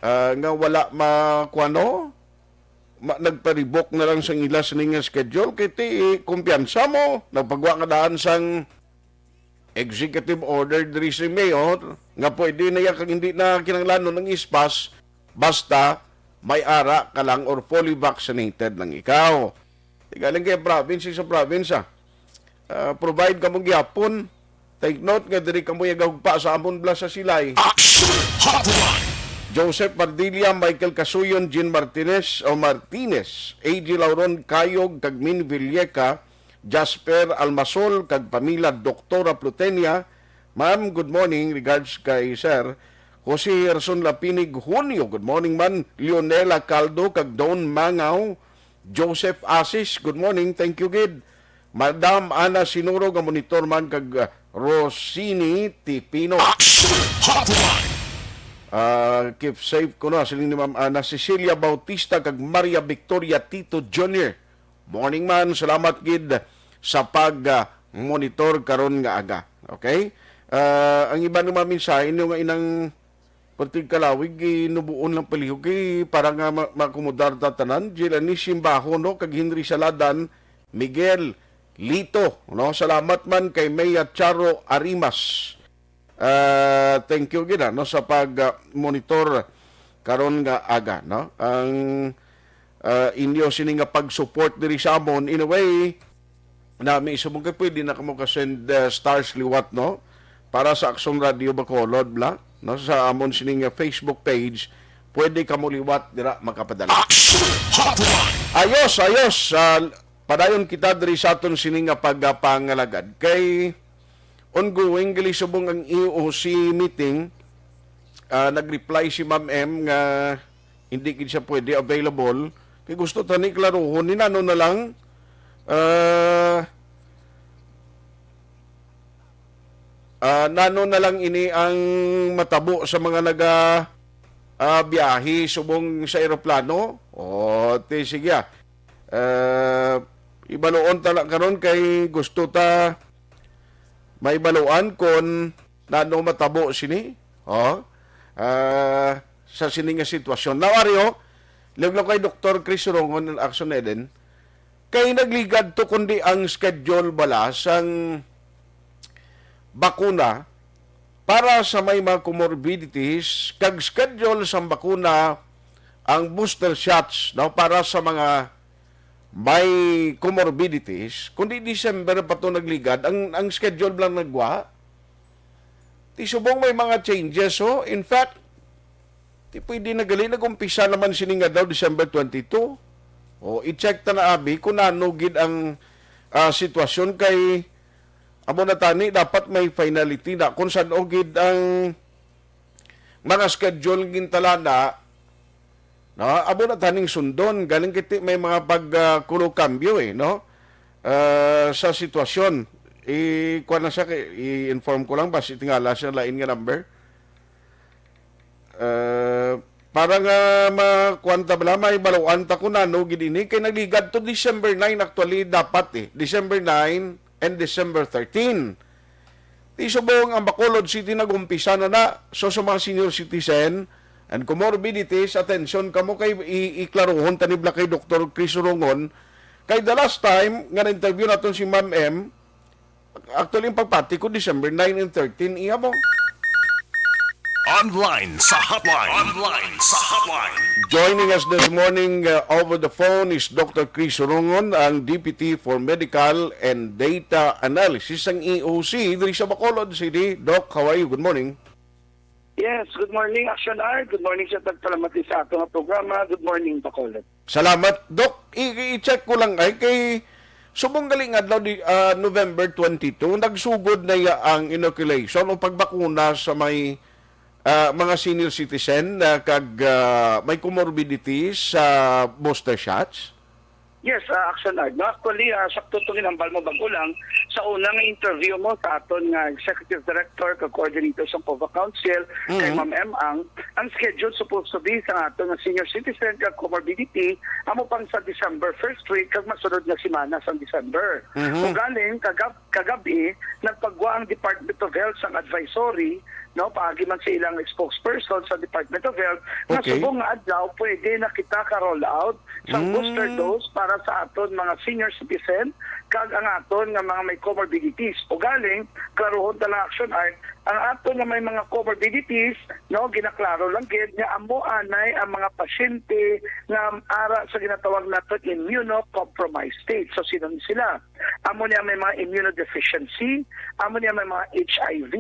C: nga wala makuano nagparibok na lang sang ila sining schedule kay ti kumpiyansa mo nagpagwa nga daan sang executive order diri si mayor nga pwede na kang hindi na kinanglan ng espas basta may ara ka lang or fully vaccinated lang ikaw tigaling kay province sa province provide ka mong gyapon. Take note nga diri ka mo yagagpa sa amon bla sa Silay. Joseph Pardilla, Michael Casuyon, Jean Martinez, AG Lauron Kayog, kag Min Villeca, Jasper Almasol, kag pamilya Doktora Plutenia. Ma'am, good morning. Regards kay Sir Jose Herson Lapinig Junio. Good morning man. Leonela Caldo, kag Don Mangaw, Joseph Asis. Good morning. Thank you, Gid. Madam Ana Sinuro, nga monitor man kag Rosini Tipino. Keep safe ko na. Siling ni Ma'am Ana Cecilia Bautista kag Maria Victoria Tito Jr. Morning man. Salamat gid sa pag-monitor karon nga aga. Okay? Ang iba ng mga mensahe nga inang pertig kalawig inubuon lang palihog para nga makumudar tatanan. Jilani Simbaho no kag Henry Saladan, Miguel Lito, no? Salamat man kay Maya Charo Arimas. Thank you gina no sa pag-monitor karon nga aga, no? Ang inyo sini nga pag-support diri sa amon in a way na may isubong kay pwede na kamo ka-send stars liwat no para sa Aksyon Radio Bacolod bla no sa amon sini nga Facebook page pwede kamo liwat dira makapadala. Ayos padayon kita diri sa aton sini nga pagpangalagad kay ongoing gali subong ang EOC meeting nag-reply si Ma'am M nga hindi gid siya pwede available. Kaya gusto tani klarohon ni nano na lang nano na lang ini ang matabo sa mga biyahe subong sa eroplano. O, sige ibaloon tala karon kay gusto ta maibaluan kon nano matabo sini. Sa sini nga sitwasyon. Nawario, laglaw kay Dr. Chris Rongon ng Action Eden, kay nagligad to kundi ang schedule bala sang bakuna para sa may mga comorbidities, kag schedule sang bakuna ang booster shots para sa mga may comorbidities, kundi December pa to nagligad, ang schedule lang nagwa. Ti subong may mga changes, in fact, ti pwede nag-umpisa naman sini nga daw December 22. I-check ta na abi kung ano gid ang sitwasyon kay amo na tani dapat may finality na kung saan gid ang mga schedule gintalana amo na taning sundon galing kiti may mga pagkulo-kambyo sa sitwasyon. Kuha na siya, i-inform ko lang ba, tingala siya lain nga number. Para nga makwanta bala, may baluan ta ko na, no, gidini, kay nagligad to December 9, actually, dapat December 9 and December 13. Ti subong ang Bacolod City nag-umpisa na. So, sa mga senior citizen and comorbidities, attention kamo kay iklarohon tanibla kay Dr. Chris Rongon. Kay the last time, nga na-interview natin si Ma'am M, actually, yung pagpati ko, December 9 and 13, iya mo.
A: Online sa hotline.
C: Joining us this morning over the phone is Dr. Chris Rongon, ang Deputy for Medical and Data Analysis ng EOC diri sa Bacolod City. Doc, how are you? Good morning.
U: Yes, good morning, Action R. Good morning sa tagpalamati sa atong programa. Good morning, Bacolod.
C: Salamat. Doc, i-check ko lang kay subong galing adlaw November 22, nagsugod na ang inoculation o pagbakuna sa may mga senior citizen na may comorbidities sa booster shots?
U: Yes, Action R. No, actually, sakto itong inambal mo bago lang. Sa unang interview mo sa aton nga Executive Director, ka-coordinator sa POVA Council, kay Ma'am M. ang schedule supposed to be sa aton nga senior citizen kag comorbidity, amo pang sa December 1st week, kag masunod nga simana sa December. Kung galing, kagabi, nagpagwa ang Department of Health sang advisory, no, paagi man sa ilang spokesperson sa Department of Health, na subong nga adlaw pwede na kita ka-roll out sa booster dose para sa aton mga senior citizen kag ang aton nga mga may comorbidities. O galing, klarohon tala Action Art, ang aton nga may mga comorbidities, no, ginaklaro lang gid nga amo anay ang mga pasyente nga ara sa ginatawag naton immunocompromised state. So sino sila? Amo niya may mga immunodeficiency, amo niya may mga HIV,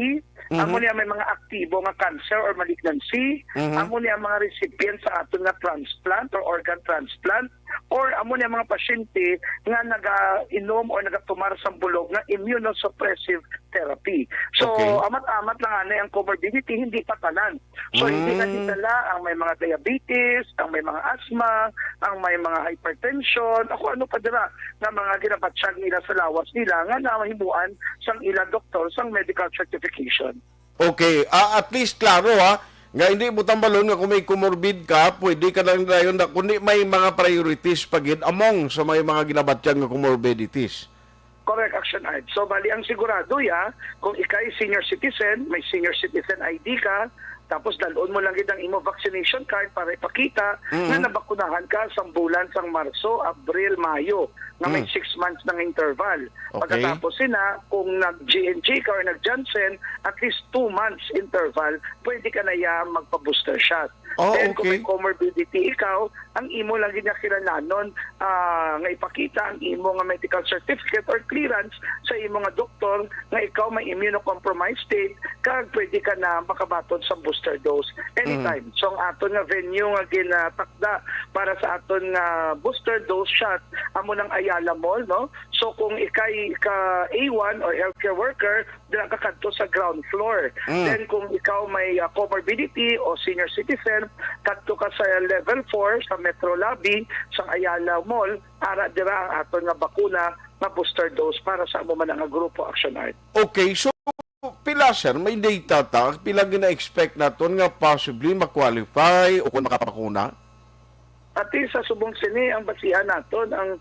U: amo niya may mga aktibo nga cancer or malignancy, amo niya mga recipient sa aton nga transplant or organ transplant, or amo niya mga pasyente nga naga-inom o nagatumar sa bulog nga immunosuppressive therapy. So, amat-amat lang anay ang comorbidity, hindi patalan. So, hindi na ditala ang may mga diabetes, ang may mga asthma, ang may mga hypertension, ako ano pa dira na mga ginabatsyag nila sa lawas nila nga namahimuan sang ilang doktor sang medical certification.
C: Okay, at least klaro nga hindi mo tambalon nga kung may comorbid ka, pwede ka lang dayon na kundi may mga priorities pagid among sa may mga ginabatyan nga comorbidities.
U: Correct, Action Art. So, bali ang sigurado kung ikay senior citizen, may senior citizen ID ka, tapos dalon mo lang ang imo vaccination card para ipakita na nabakunahan ka sa bulan sang Marso, Abril, Mayo na may 6 months ng interval. Pagkatapos kung nag-J&J ka or nag-Janssen, at least 2 months interval, pwede ka na magpa-booster shot. Then kung may comorbidity ikaw, ang imo lang kinakilalanon nga ipakita ang imo nga medical certificate or clearance sa imo nga doktor nga ikaw may immunocompromised state kag pwede ka na makabaton sa booster dose anytime. So ang aton nga venue nga ginatakda para sa aton nga booster dose shot amo ng Ayala Mall, no? So kung ikay ka A1 or healthcare worker, dila ka kadto sa ground floor. Then kung ikaw may comorbidity o senior citizen, kadto ka sa level 4 sa Metro Lobby sa Ayala Mall, ara dira ang aton nga bakuna nga booster dose para sa amo man nga grupo Action Art.
C: Okay, so pila sir, may data ta, pila gina-expect naton nga possibly ma-qualify o kung makapakuna?
U: At sa subong sini ang basihan naton ang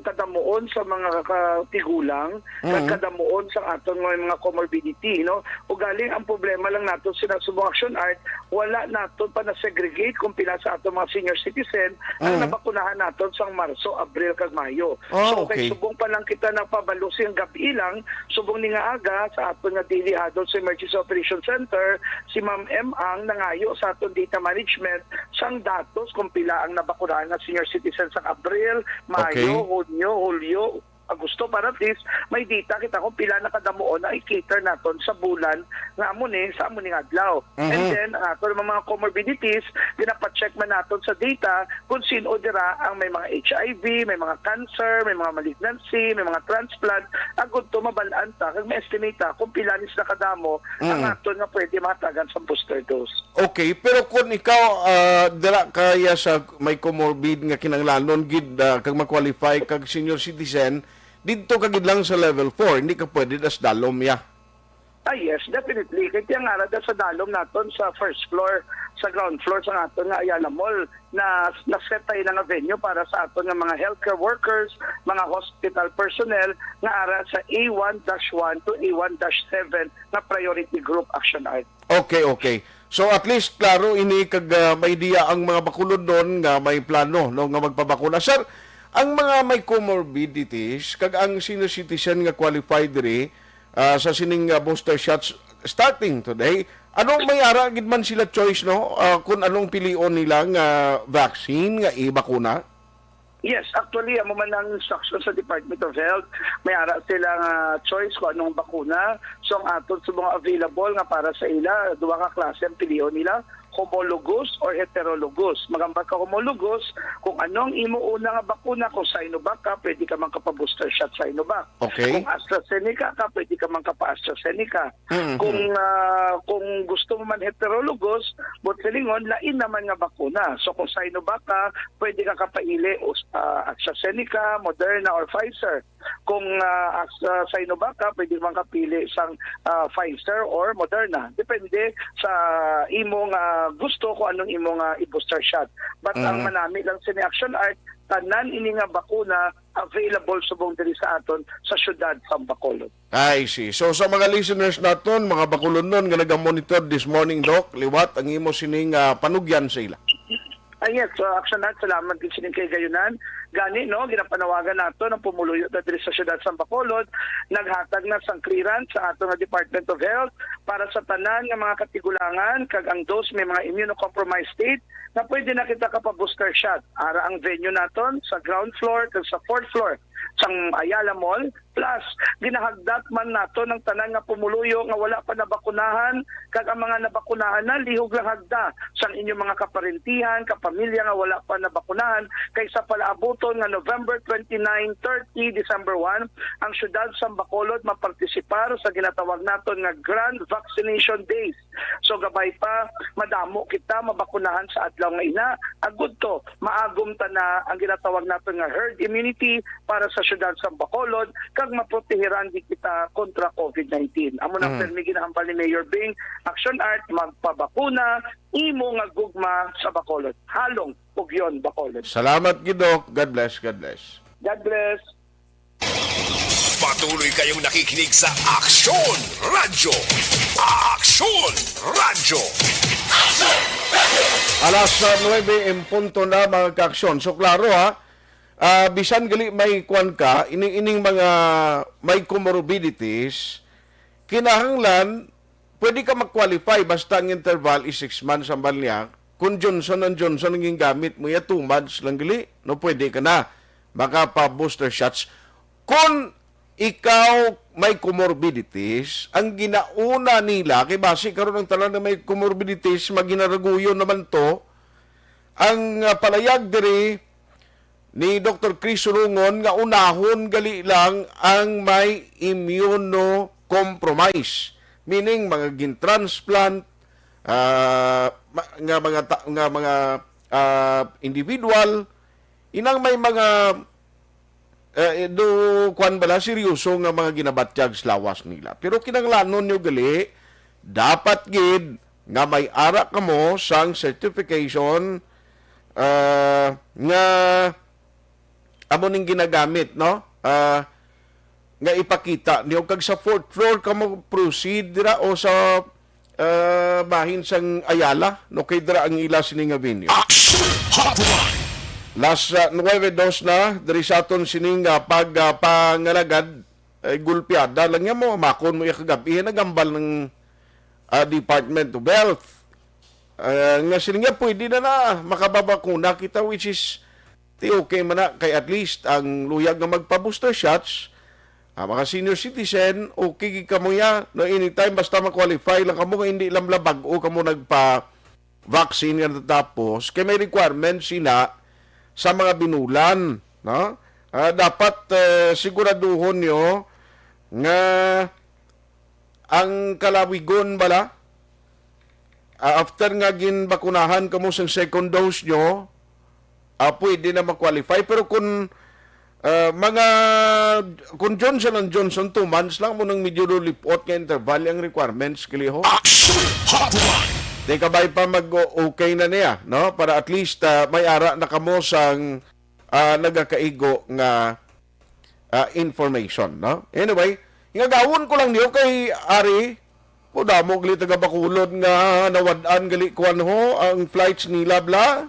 U: kadamuon sa mga tigulang, kadamuon sa aton mga comorbidity, no. Ug galing ang problema lang naton sa subong Action Art, wala naton pa na segregate kung pila sa aton mga senior citizen ang nabakunahan naton sa Marso, Abril kag Mayo. So kay subong pa lang kita napabalusi ang gabi lang, subong ni nga aga sa aton nga Daily Adult sa Emergency Operation Center, si Ma'am M ang nangayo sa aton data management sa datos kung pila ang nabakunahan na senior citizens sa Abril, Mayo, Hulyo, Agosto, para at least may data kita kung pila nakadamuon na i-cater naton sa bulan nga sa amuning adlaw. And then ato mga comorbidities, ginapacheck man naton sa data kung sino dira ang may mga HIV, may mga cancer, may mga malignancy, may mga transplant, agud to mabalaan ta kag ma-estimate ta kung pila nis nakadamo ang aton nga pwede matagan sa booster dose.
C: Okay, pero kung ikaw dira kaya sa may comorbid nga kinahanglanon gid kag ma-qualify kag senior citizen, dito kagid lang sa level 4, hindi ka pwede das dalom ya.
U: Yes, definitely. Kaya nga rada sa dalom naton sa first floor, sa ground floor sa aton nga Ayala Mall na set tayo na nga venue para sa aton nga mga healthcare workers, mga hospital personnel nga ara sa A1-1 to A1-7 na priority group Action Art.
C: Okay. So at least klaro ini kag may idea ang mga bakulod doon nga may plano no nga magpabakuna. Sir, ang mga may comorbidities kag ang senior citizen nga qualified diri sa sining booster shots starting today, anong may ara gid man sila choice no kung anong pilion nila nga vaccine nga i-bakuna?
U: Yes, actually, amo man ang instruction sa Department of Health, may ara silang choice kung anong bakuna. So ang aton sa mga available nga para sa ila, duwa ka klase ang pilion nila, homologous or heterologous. Magamba ka homologous, kung anong imo una nga bakuna, kung Sinovac ka, pwede ka man kapabooster shot sa Sinovac.
C: Okay.
U: Kung AstraZeneca ka, pwede ka man kapa-AstraZeneca. Kung gusto mo man heterologous, botselingon, lain naman nga bakuna. So kung Sinovac ka, pwede ka kapaili AstraZeneca, Moderna, or Pfizer. Kung Sinovac ka, pwede man kapili sang Pfizer or Moderna. Depende sa imong gusto ko anong imong i-booster shot. But ang manami lang sa Action Art, tanan ini nga bakuna available subong diri sa aton sa syudad sa Bacolod.
C: I see. So sa mga listeners naton, mga bakulon nun nga naga-monitor this morning, Doc, liwat ang imo sining panugyan sa ila.
U: Yes, so Action Art, salamat din sining kay Gayunan. Gani, no, ginapanawagan nato ng pumuluyo na diri sa syudad sa Bacolod, naghatag na sang clearance sa ato nga Department of Health para sa tanan nga mga katigulangan kag ang dose may mga immunocompromised state na pwede na kita kapag-booster shot. Ara ang venue naton sa ground floor kag sa fourth floor sang Ayala Mall. Plus, ginahagdat man nato ng tanan nga pumuluyo nga wala pa nabakunahan kag ang mga nabakunahan na lihog lang hagda sang inyong mga kaparentihan, kapamilya nga wala pa nabakunahan kaysa palaabuton nga November 29, 30, December 1 ang syudad sa Bacolod mapartisipar sa ginatawag naton nga Grand Vaccination Days. So gabay pa madamo kita mabakunahan sa adlaw nga ina, agud to maagom ta na ang ginatawag naton nga herd immunity para sa syudad sa Bacolod kag maprotehiran di kita kontra COVID-19. Amo nang permi ginahambal ni Mayor Bing, Action Art magpabakuna imo nga gugma sa Bacolod. Halong pugyon Bacolod.
C: Salamat gid, Doc. God bless, God bless.
U: God bless.
B: Patuloy kayong nakikinig sa Aksyon Radyo. Aksyon Radyo.
C: Alas 9 en punto na mga kaaksyon. So klaro bisan gali may kwan ka, ining mga may comorbidities, kinahanglan, pwede ka mag-qualify basta ang interval is 6 months ang balya. Kung Johnson & Johnson ang gamit mo, 2 months lang gali, no, pwede ka na makapa-booster shots. Kung ikaw may comorbidities, ang ginauna nila, kay base karon ang talan na may comorbidities, maginaraguyo naman to, ang palayag diri, ni Dr. Chris Surungon nga unahon gali lang ang may immunocompromise, meaning mga gin-transplant nga mga individual inang may mga kwan bala seryoso nga mga ginabatyag sa lawas nila. Pero kinanglanon nyo gali, dapat gid nga may ara kamo sang certification nga amo ning ginagamit, no? Nga ipakita niyo kag sa 4th floor ka mo proceed dira o sa bahin sang Ayala, no kay dira ang ila sini nga venue. Last 9-2 na diri sa aton sini nga pangalagad ay gulpiada lang nga mo makon mo ikagabi nagambal ng Department of Health. Nga sini nga pwede na makababakuna kita, which is okay man na kay at least ang luyag nga magpa-booster shots. Mga senior citizen, okay ka mo ya no anytime basta ma-qualify lang kamo nga hindi lang labag o kamo nagpa-vaccine nga tapos kay may requirements sina sa mga binulan, no? Dapat siguraduhon nyo nga ang kalawigon bala after nga ginbakunahan kamo sa second dose nyo, pwede na ma-qualify. Pero kung kung Johnson & Johnson 2 months lang mo nang medyo lulipot nga interval ang requirements kiliho. Di ka ba pa mag-okay na niya, no? Para at least may ara na kamo sang nagakaigo nga information, no? Anyway, ingagawon ko lang niyo kay Ari, o damo gali taga Bacolod nga nawadaan gali kuan ho ang flights nila bla.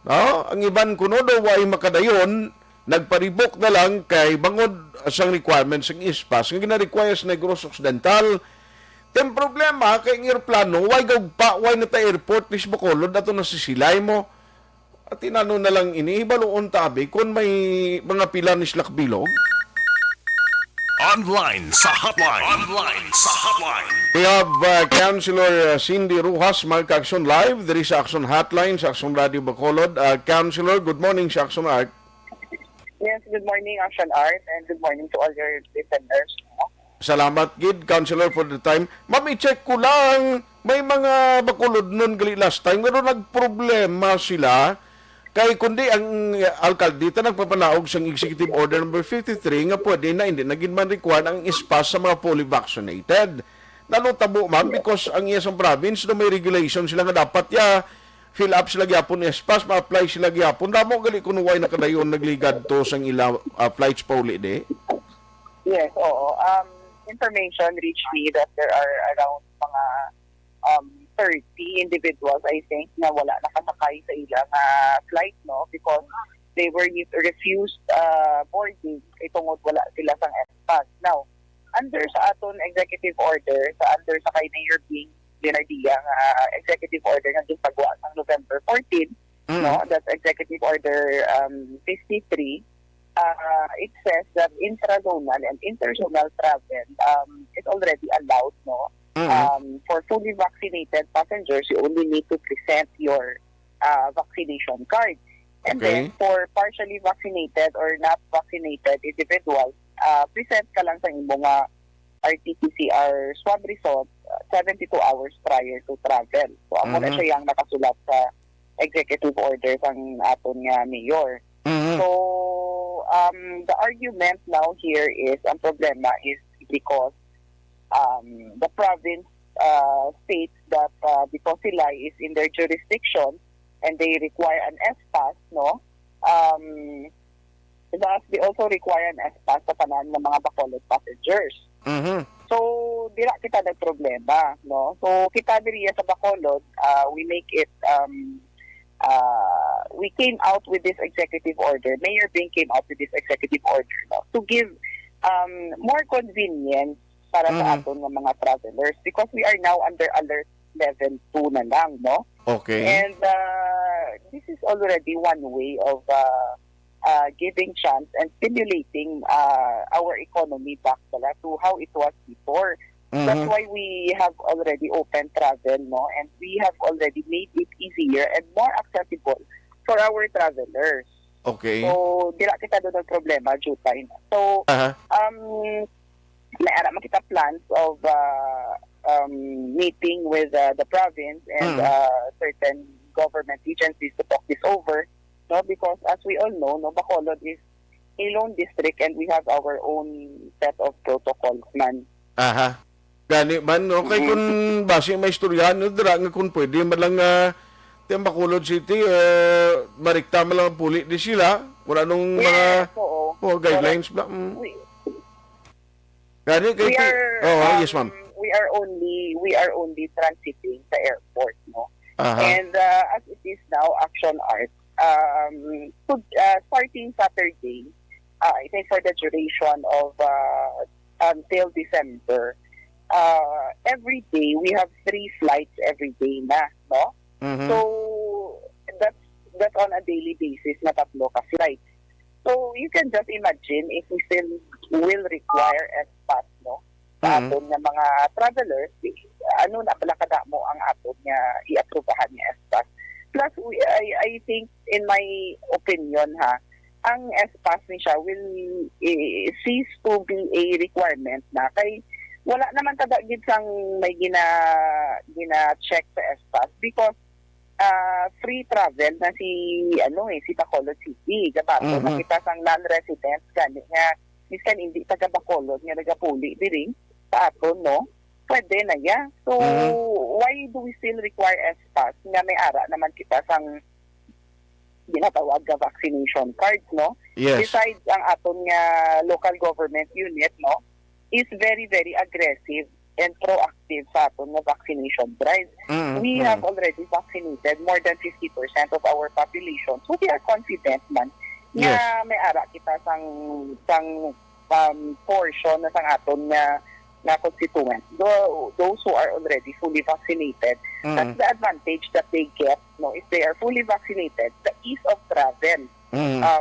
C: No? Ang iban kuno daw ay makadayon, nagparibok na lang kay bangod sang requirements ng ISPAS nga gina-require sa Negros Occidental. Tem problema kay ng aeroplano, why gagpa, why na ta airport lis Bacolod ato nasisilay mo. At tinano na lang ini, baluon tabi kung may mga pila ni Slakbilog.
A: Online sa hotline.
C: We have Councilor Cindy Rujas, Mag-Action Live. There is Action Hotline sa Action Radio Bacolod. Councilor, good morning sa Action Art.
Q: Yes, good morning, Action Art, and good morning to all your listeners.
C: Salamat, Gid, Councilor, for the time. Ma'am, i-check ko lang, may mga Bacolod nun gali last time, pero nagproblema sila. Kay kundi ang alkaldita nagpapanaog sa Executive Order number 53 nga pwede na hindi naging man required ang ispas sa mga fully vaccinated. Nalutabo, ma'am, because ang isang province na may regulation sila nga dapat fill up sila gyapon espas, ma-apply sila gyapon. Damo gali kunuway na kadayon nagligad to sang ila flights pa uli de.
Q: Yes, oo. Information reached me that there are around mga 30 individuals, I think, na wala nakasakay sa ilang flight, no? Because they were refused boarding kay tungod wala sila sang espas. Now, under sa aton executive order, under sa kay Mayor Bing Bernardia executive order nga gipagawa sang November 14, no? That's executive order 53. It says that intrazonal and interzonal travel is already allowed, no? For fully vaccinated passengers, you only need to present your vaccination card. And then for partially vaccinated or not vaccinated individuals, present ka lang sa imong RT-PCR swab result 72 hours prior to travel. So, amo na siya yung nakasulat sa executive order ng aton nga mayor. So, the argument now here is, ang problema is because the province states that because sila is in their jurisdiction and they require an SPAS, no? Thus, they also require an SPAS sa tanan ng mga Bacolod passengers. So, dira kita na problema, no? So, kita diriya sa Bacolod, we make it, we came out with this executive order. Mayor Bing came out with this executive order, no? To give more convenience para sa aton ng mga travelers because we are now under alert level 2 na lang, no?
C: Okay.
Q: And this is already one way of giving chance and stimulating our economy back to how it was before. That's why we have already opened travel, no? And we have already made it easier and more accessible for our travelers.
C: Okay.
Q: So, dira kita doon ng problema, jutay na. So, may ara makita plans of meeting with the province and certain government agencies to talk this over, no? Because as we all know, no, Bacolod is a lone district and we have our own set of protocols man.
C: Aha. Gani man, okay kung base may istoryahan, no, dira nga kung pwede man lang Bacolod City, marikta man lang puli di sila, kung anong mga guidelines ba? Gani, yes ma'am.
Q: We are only transiting sa airport, no? And as it is now, Action Art, starting Saturday, I think for the duration of until December, every day we have 3 flights every day na, no? So that's on a daily basis na 3 ka flights. So you can just imagine if we still will require SPAS, no? Sa aton nga mga travelers, ano na pala kada mo ang aton nga i-aprobahan nga SPAS. Plus, I think, in my opinion, ang SPAS ni siya will cease to be a requirement na kay wala naman kadagid sang may gina-check sa SPAS because free travel na si Bacolod City. Gabato nakita sang non-residents gani nga miskan hindi taga Bacolod nga nagapuli diri sa aton, no? Pwede na ya. So, why do we still require SPAS nga may ara naman kita sang ginatawag nga vaccination cards, no?
C: Yes.
Q: Besides, ang aton nga local government unit, no, is very, very aggressive and proactive sa aton nga vaccination drive. We have already vaccinated more than 50% of our population. So, we are confident man nga may ara kita sang portion na sang aton nga constituents, those who are already fully vaccinated. That's the advantage that they get, no, if they are fully vaccinated, the ease of travel.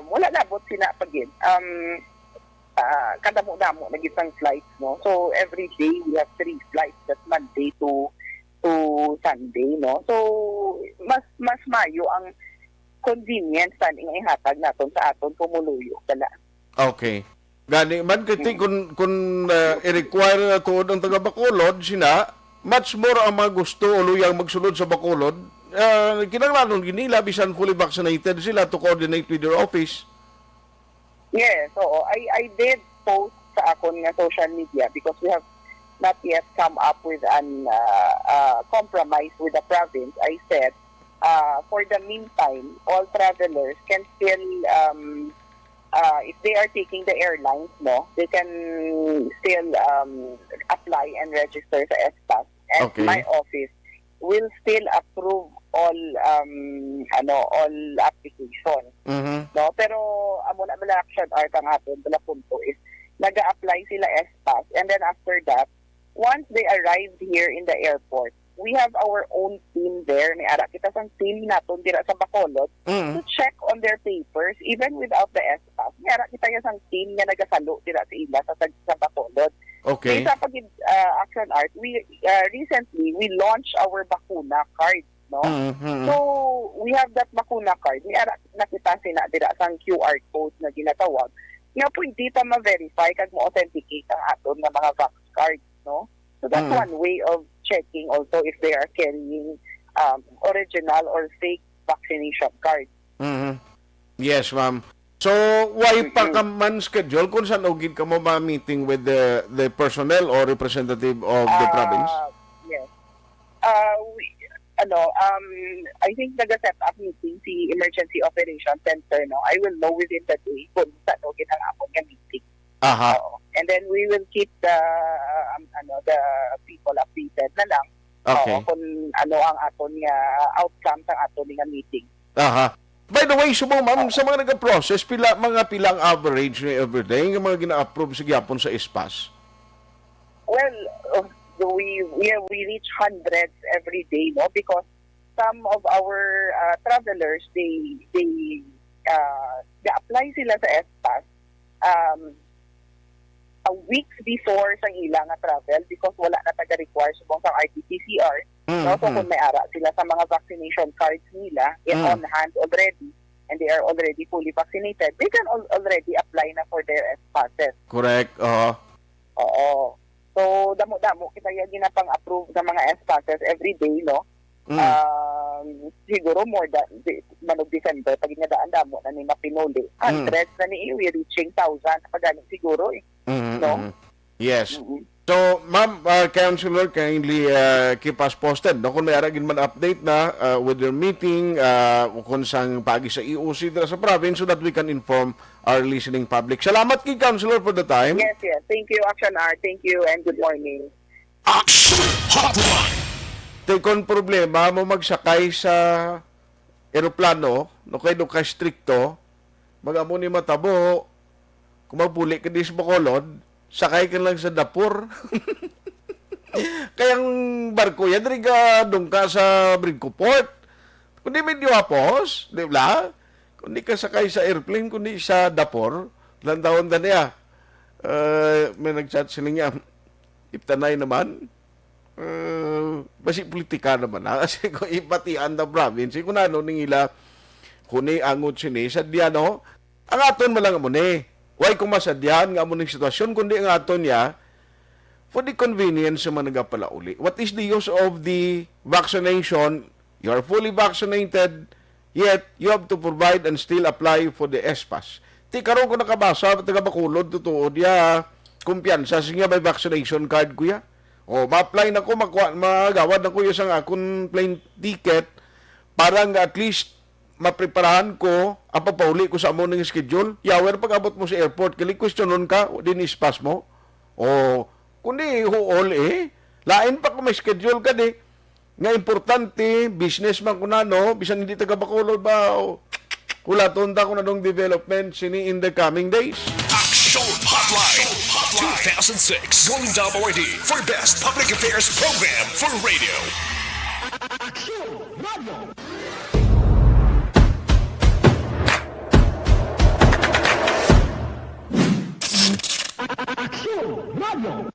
Q: Wala nabot sina pagin. Kadamo-damo na gitang flights, no. So every day we have 3 flights, that's Monday to Sunday, no. So mas mayo ang convenience tan ihatag naton sa aton pumuluyo dala.
C: Okay. Gani man kiti kung i-require ko ng taga Bacolod sina much more ang mga gusto o luyang magsulod sa Bacolod, kinahanglan ginila bisan fully vaccinated sila to coordinate with their office.
Q: Yes, so I did post sa akon nga social media because we have not yet come up with an compromise with the province. I said for the meantime all travelers can still if they are taking the airlines, no, they can still apply and register sa SPAS. And my office will still approve all application. No, pero amo na bala Action Art ang aton bala punto is naga-apply sila SPAS, and then after that, once they arrived here in the airport, we have our own team there. May ara kita sang team naton dira sa Bacolod to check on their papers even without the SPAS. May ara kita sang team nga nagasalo dira sa ila sa Bacolod.
C: Okay.
Q: Sa Action Art, we recently we launched our bakuna card, no? So we have that bakuna card. May ara nakita sina dira sang QR code na ginatawag. Nga pwede pa ma-verify kag mo-authenticate ang aton nga mga vax cards, no? So that's one way of checking also if they are carrying original or fake vaccination cards.
C: Yes, ma'am. So, why pa ka man schedule kung saan ugid ka mo ma-meeting with the personnel or representative of the province?
Q: Yes. I think nag-set up meeting si Emergency Operations Center, no? I will know within the day kung saan ugid ang among meeting. And then we will keep the people updated na lang kung ano ang aton nga outcome sa aton nga meeting.
C: By the way, sumo ma'am, sa mga nag-process, pilang average every day nga mga gina-approve sa gyapon sa SPAS?
Q: Well, we reach hundreds every day, no, because some of our travelers they apply sila sa SPAS weeks before sa ilang travel because wala na taga-require subong sa RT-PCR. No? So kung may ara sila sa mga vaccination cards nila on hand already, and they are already fully vaccinated, they can already apply na for their S-passes.
C: Correct.
Q: Oo. So, damo-damo kita yung ginapang-approve ng mga S-passes every day, no? Siguro more than manog December, pag inadaan-damo na ni mapinuli. Hundreds na ni we're reaching 1,000 pag siguro no?
C: Yes. So, Ma'am, Councilor, kindly keep us posted. No? Kung may aragin man update na with your meeting, kung sang pagi sa EOC dira sa province so that we can inform our listening public. Salamat kay Councilor for the time.
Q: Yes. Thank you, Action R. Thank you and good morning.
B: Action Hotline!
C: Take on problema mo magsakay sa eroplano, no kayo ka stricto, mag-amo ni matabo, kung mapuli ka di sa Bacolod, sakay ka lang sa Dapur. Kayang barko yan, doon ka sa Brinco Port. Kundi medyo apos, di ba? Kundi ka sakay sa airplane, kundi sa Dapur, lantaon na niya. May nag-chat sila niya, iptanay naman. Basi politika naman na. Kasi kung ipatian na province, kung ano nila, kuni angot sini, sadya no, ang aton malang mo ni. Why kung masadyan nga mo ng sitwasyon, kundi ang aton niya, for the convenience sa mga nagapalauli. What is the use of the vaccination? You are fully vaccinated, yet you have to provide and still apply for the S-Pass. Ti karon ko nakabasa, taga Bacolod, totoo diya, kumpiyansa, siya may vaccination card kuya. O, ma-apply na ko, magawad na ko yung isang akong plane ticket para nga at least mapreparahan ko ang papauli ko sa amo ng schedule. Yawer, pag abot mo sa airport, kali questionon ka, din ispas mo. O, kundi huol lain pa kung may schedule ka di. Nga importante, business man ko na, no? Bisan hindi taga Bacolod ba? O, hula tonta ko na dong development sini in the coming days.
B: Action Hotline 2006 going double ready for best public affairs program for radio. Action Radio. Action Radio.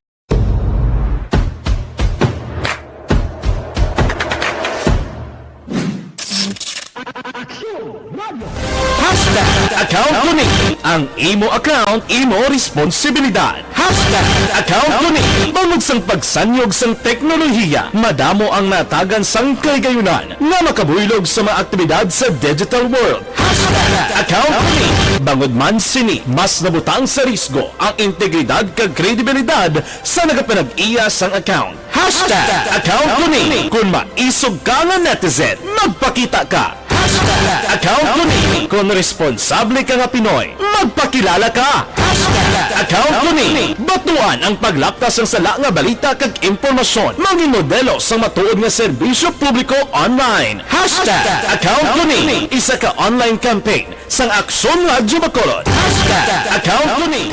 A: Hashtag account ko ni ang imo account, imo responsibilidad. Hashtag account ko ni bangod sang pagsanyog sang teknolohiya, madamo ang natagan sang kaygayunan nga makabuylog sa mga aktibidad sa digital world. Hashtag account ko ni bangod man sini mas nabutang sa risgo ang integridad kag kredibilidad sa nagapanag-iya sang account. Hashtag account ko ni kung maisog ka nga netizen, magpakita ka. Hashtag account ko ni kung responsable ka nga Pinoy, magpakilala ka. Hashtag account ko ni batuan ang paglaptas ng sala nga balita kag impormasyon, maging modelo sa matuod nga serbisyo publiko online. Hashtag account ko ni isa ka online campaign sang Aksyon Radyo Bacolod. Hashtag account ko ni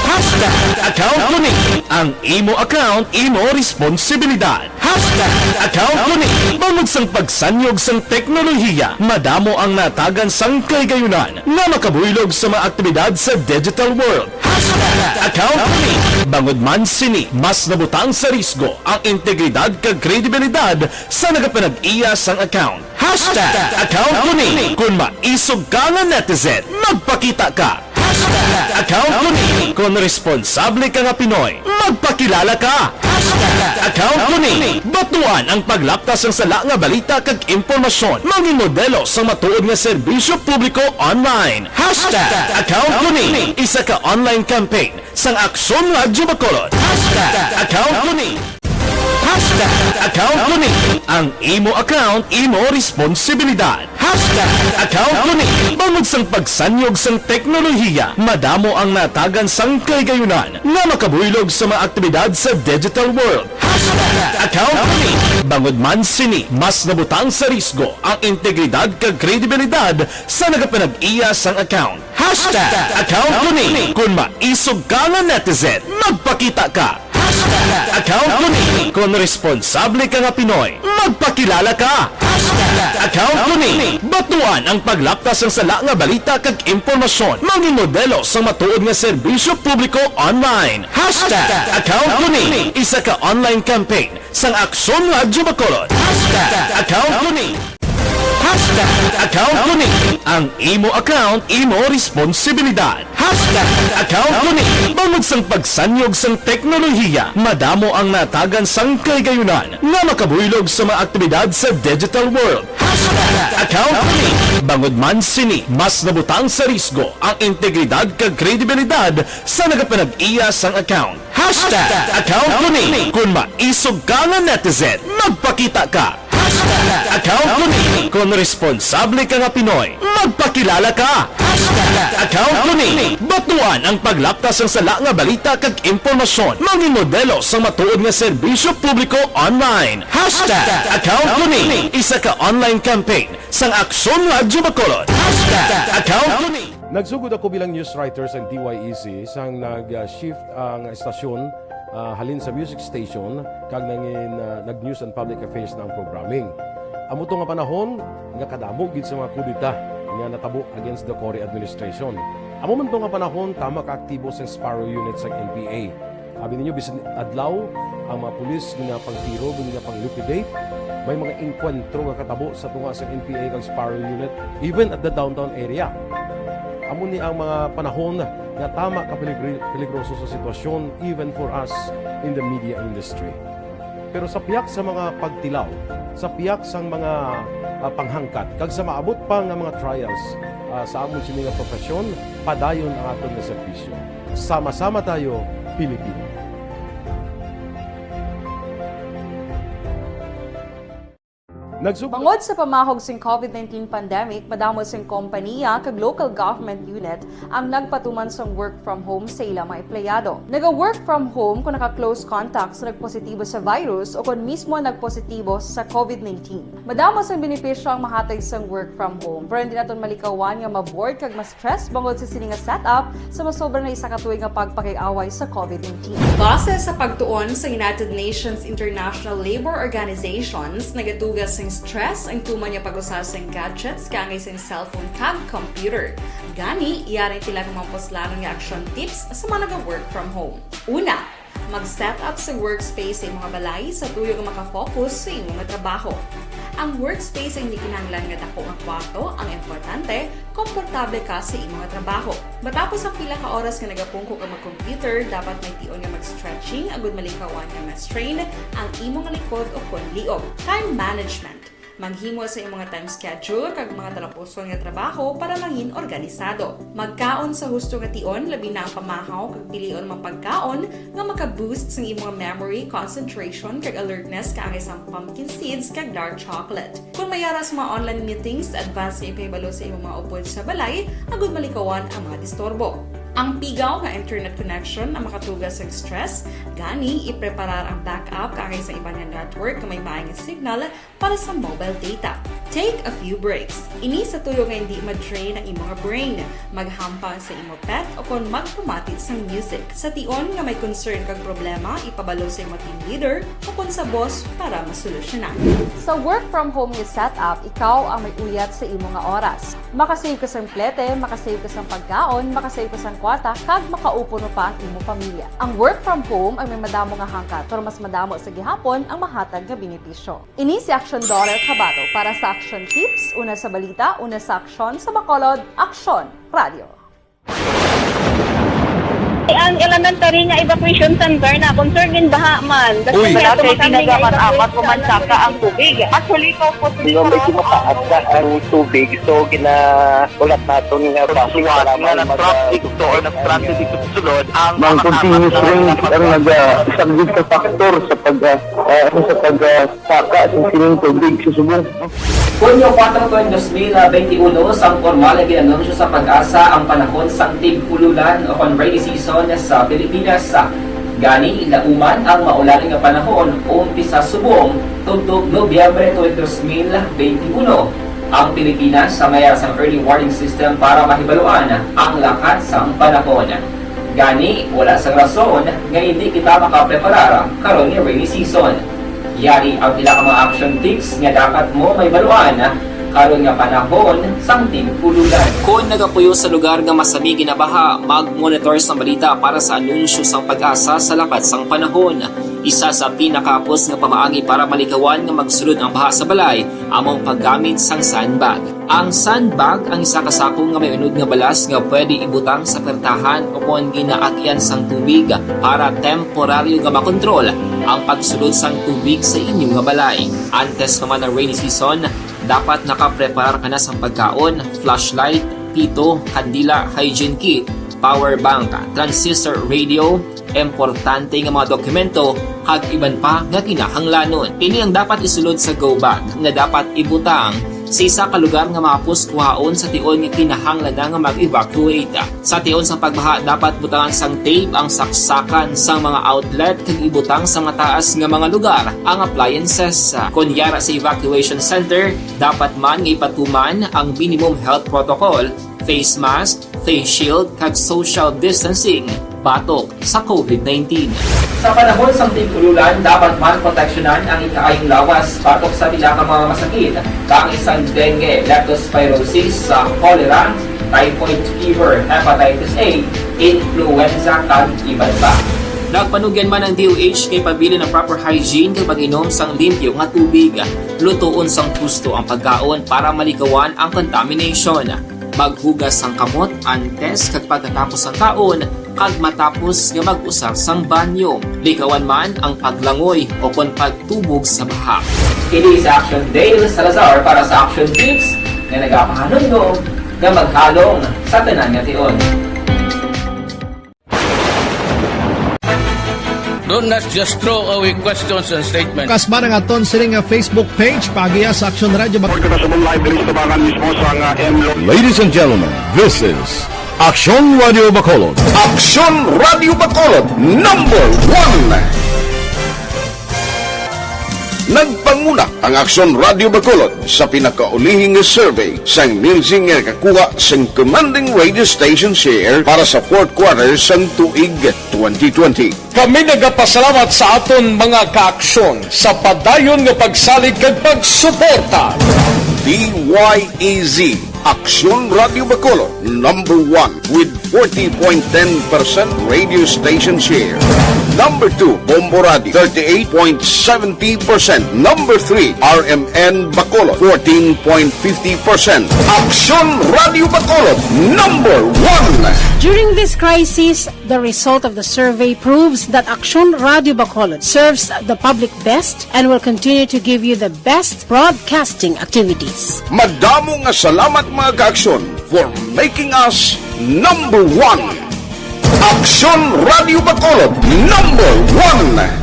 A: Hashtag account ko ni ang imo account, imo responsibilidad. Hashtag account ko ni bangod sang pagsanyog sang teknolohiya, madamo ang natagan sang kaygayunan nga makabuylog sa mga aktibidad sa digital world. Hashtag account ko ni bangod man sini mas nabutang sa risgo ang integridad kag kredibilidad sa nagapanag-iya sang account. Hashtag account ko ni kung maisog ka nga netizen, magpakita ka. Hashtag account ko ni kung responsable ka nga Pinoy, magpakilala ka. Hashtag account ko ni batuan ang paglaptas ng sala nga balita kag impormasyon, maging modelo sa matuod nga serbisyo publiko online. Hashtag account ko ni isa ka online campaign sang Aksyon Radyo Bacolod. Hashtag account ko ni Hashtag account ko ni ang imo account, imo responsibilidad. Hashtag account ko ni bangod sang pagsanyog sang teknolohiya, madamo ang natagan sang kaygayunan nga makabuylog sa mga aktibidad sa digital world. Hashtag account ko ni bangod man sini mas nabutang sa risgo ang integridad kag kredibilidad sa nagapanag-iya sang account. Hashtag account ko ni kung maisog ka nga netizen, magpakita ka. Hashtag account ko ni kung responsable ka nga Pinoy, magpakilala ka. Hashtag account ko ni batuan ang paglaptas ng sala nga balita kag impormasyon, maging modelo sa matuod nga serbisyo publiko online. Hashtag account ko ni isa ka online campaign sang Aksyon Radyo Bacolod. Hashtag account ko ni #account ko ni. Ang imo account, imo responsibilidad. #account ko ni. Bangod sang pagsanyog sang teknolohiya, madamo ang natagan sang kaygayunan nga makabuylog sa mga aktibidad sa digital world. #account ko ni. Bangod man sini, mas nabutang sa risgo ang integridad kag kredibilidad sa nagapanag-iya sang account. #account ko ni. Kung maisog ka nga netizen, magpakita ka. #account ko ni. Kung responsable ka nga Pinoy, magpakilala ka. #account ko ni. Batuan ang paglaptas ng sala nga balita kag impormasyon. Mangin modelo sa matuod nga serbisyo publiko online. #account ko ni. Isa ka online campaign sang Aksyon Radyo Bacolod. #account ko ni.
E: Nagsugod ako bilang news writer sa DYEC sang nag-shift ang estasyon halin sa music station kag nangin nag-news and public affairs na ang programming. Amo to nga panahon nga kadamo gid sa mga kudita nga natabo against the Cory administration. Amo man to nga panahon tama ka aktibo sa Sparrow unit sa NPA. Abi ninyo bisan adlaw ang mga pulis nga pangtiro nga pang-liquidate, may mga enkwentro nga katabo sa tunga sa NPA kag Sparrow unit even at the downtown area. Amo ni ang mga panahon nga tama ka peligroso sa sitwasyon even for us in the media industry. Pero sa piyak sa mga pagtilaw, sa piyak sa mga panghangkat, kag sa maabot pa nga mga trials sa amon sini nga profesyon, padayon ang aton nga serbisyo. Sama-sama tayo, Pilipino.
D: Bangod sa pamahog sing COVID-19 pandemic, madamo sing kompanya kag local government unit ang nagpatuman sang work from home sa ilang mga empleyado. Naga-work from home kung naka-close contacts na nagpositibo sa virus o kung mismo nagpositibo sa COVID-19. Madamo sang benepisyo ang mahatag sang work from home, pero hindi naton malikawan nga ma-bored kag ma-stress bangod sa sini nga setup sa masobra na isa ka tuig nga pagpakiaway sa COVID-19. Base sa pagtuon sa United Nations International Labour Organizations, nagatugas sing stress ang tuman niya pag-usar sa gadgets kangay sa cellphone kag computer. Gani, iyaring tila ng mga poslano nga action tips sa mga nag-work from home. Una, mag-set up sa workspace sa mga balay sa tuyo nga makafocus sa imong trabaho. Ang workspace ay hindi kinahanglan nga dako nga kwarto, ang importante, komportable ka sa imong trabaho. Matapos ang pila ka oras nga nagapungko ka mag-computer, dapat may tion nga mag-stretching agud malikawan nga ma-strain ang imong likod o kon liog. Time management. Maghimo sa imong mga time schedule kag mga talapuson nga trabaho para mangin organisado. Magkaon sa husto nga tion, labi na ang pamahaw kag pilion mga pagkaon nga maka-boost sa imong memory, concentration kag alertness kaangay sa pumpkin seeds kag dark chocolate. Kung mayara sa mga online meetings, advance sa ipahibalo sa imong mga upod sa balay, agud malikawan ang mga disturbo. Ang pigaw nga internet connection ang makatugas sa stress, gani ipreparar ang backup kaangay sa ibang network na may maayong signal para sa mobile data. Take a few breaks. Ini sa tuyo nga hindi ma-drain ang imong brain, maghampang sa imong pet o kung magpumati sa music. Sa tion nga may concern kag problema, ipabalo sa imong team leader o kung sa boss para masolusyonan. Sa work from home nga setup, ikaw ang may uyat sa imong nga oras. Makasave ka sa plete, makasave ka sa pagkaon, makasave ka sa kwarta, kag makaupo no pa ang imong pamilya. Ang work from home ay may madamo nga hangkat, pero mas madamo sa gihapon ang mahatag nga benepisyo. Ini si Aksyon Dorel Cabato para sa Action Tips, una sa balita, una sa aksyon sa Bacolod, Aksyon Radio.
V: Ang elementary nga evacuation center na concern din baha man. Kasi malaki pinagaman-apat kumansaka ang tubig. Actually, po po may kumataas na ang tubig. So, ginaulat natin nga basiwat nga nag-traffic to or nag-traffic dito sa sulod. Ang continuous rain ang nag-subject sa factor sa pag-saka sa sining tubig sa subong.
W: Kunyo 4 2021 sang formal na ginanunsyo sa Pag-asa ang panahon sang tig-ululan o kon rainy season sa Pilipinas. Gani, ilauman ang maulan nga panahon umpisa subong tugtog Nobyembre 2021. Ang Pilipinas sa mayroon sang early warning system para mahibaluan ang lakat sang panahon. Gani, wala sang rason nga hindi kita makapreparar karon nga rainy season. Yari ang pila ka mga action tips nga dapat mo may baluan karon nga panahon sang tig-ululan. Kung nagapuyo sa lugar nga masami ginabaha, mag-monitor sa balita para sa anunsyo sang Pag-asa sa lakat sang panahon. Isa sa pinakapos nga pamaagi para malikawan nga magsulod ang baha sa balay among paggamit sang sandbag. Ang sandbag ang isa ka sako nga may unod nga balas nga pwede ibutang sa pertahan o kung ginaagyan sang tubig para temporaryo nga makontrol ang pagsulod sang tubig sa inyong nga balay. Antes naman ng rainy season, dapat nakapreparar ka na sa pagkaon, flashlight, pito, kandila, hygiene kit, power bank, transistor radio, importante nga mga dokumento kag iban pa nga kinahanglanon. Pili ang dapat isulod sa go bag nga dapat ibutang sa isa ka lugar nga mapus kuhaon sa tion nga kinahanglan nga mag-evacuate. Sa tion sa pagbaha dapat butangan sang tape ang saksakan sang mga outlet kag ibutang sa mataas nga mga lugar ang appliances. Kunyara sa evacuation center, dapat man nga ipatuman ang minimum health protocol, face mask, face shield kag social distancing batok sa COVID-19. Sa panahon sa tig-ululan, dapat man proteksyonan ang ikaayong lawas batok sa pila ka mga masakit, kang isang dengue, leptospirosis, cholera, typhoid fever, hepatitis A, influenza kag iban pa. Nagpanugyan man ang DOH kay pabili ng proper hygiene kay pag-inom sang limpyo nga tubig, lutuon sang gusto ang pagkaon para malikawan ang contamination. Maghugas sang kamot antes kag pagkatapos ang kaon kag matapos nga mag-usar sang banyo. Likawan man ang paglangoy o kon pagtubog sa baha. Kini sa Action Dale Salazar para sa Action Tips nga nagapahanundong nga maghalong sa tanan nga tion.
G: Don't not just throw away questions and statements.
R: Kasma ng aton siling nga Facebook page pagiya sa Action Radio.
A: Ladies and gentlemen, this is Action Radio Bacolod.
C: Action Radio Bacolod #1. Nagpanguna ang Action Radio Bacolod sa pinakaulihing survey sang Nielsen nga kakuha sang commanding radio station share para sa fourth quarter sang tuig 2020.
H: Kami nagapasalamat sa aton mga kaaksyon sa padayon nga pagsalig kag pagsuporta.
C: DYEZ Action Radio Bacolod #1 with 40.10% radio station share. Number 2, Bombo Radio 38.70%. Number 3, RMN Bacolod 14.50%. Action Radio Bacolod #1.
S: During this crisis, the result of the survey proves that Action Radio Bacolod serves the public best and will continue to give you the best broadcasting activities.
C: Madamo nga salamat mga kaaksyon for making us #1. Action Radio Bacolod #1.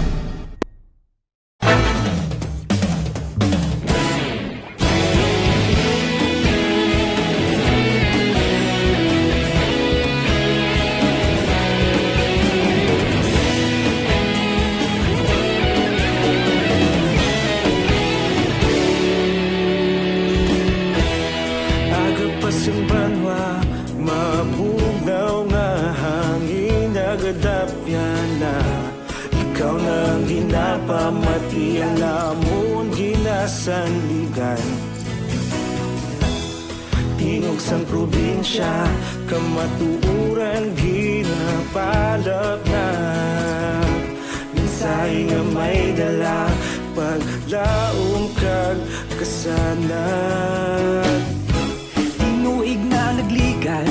J: Pamati ang lamon ginasanligan. Tingog sang probinsya kamatuuran ginapalap na. Minsay nga may dala paglaom kag kasanat. Tinuig na nagligan,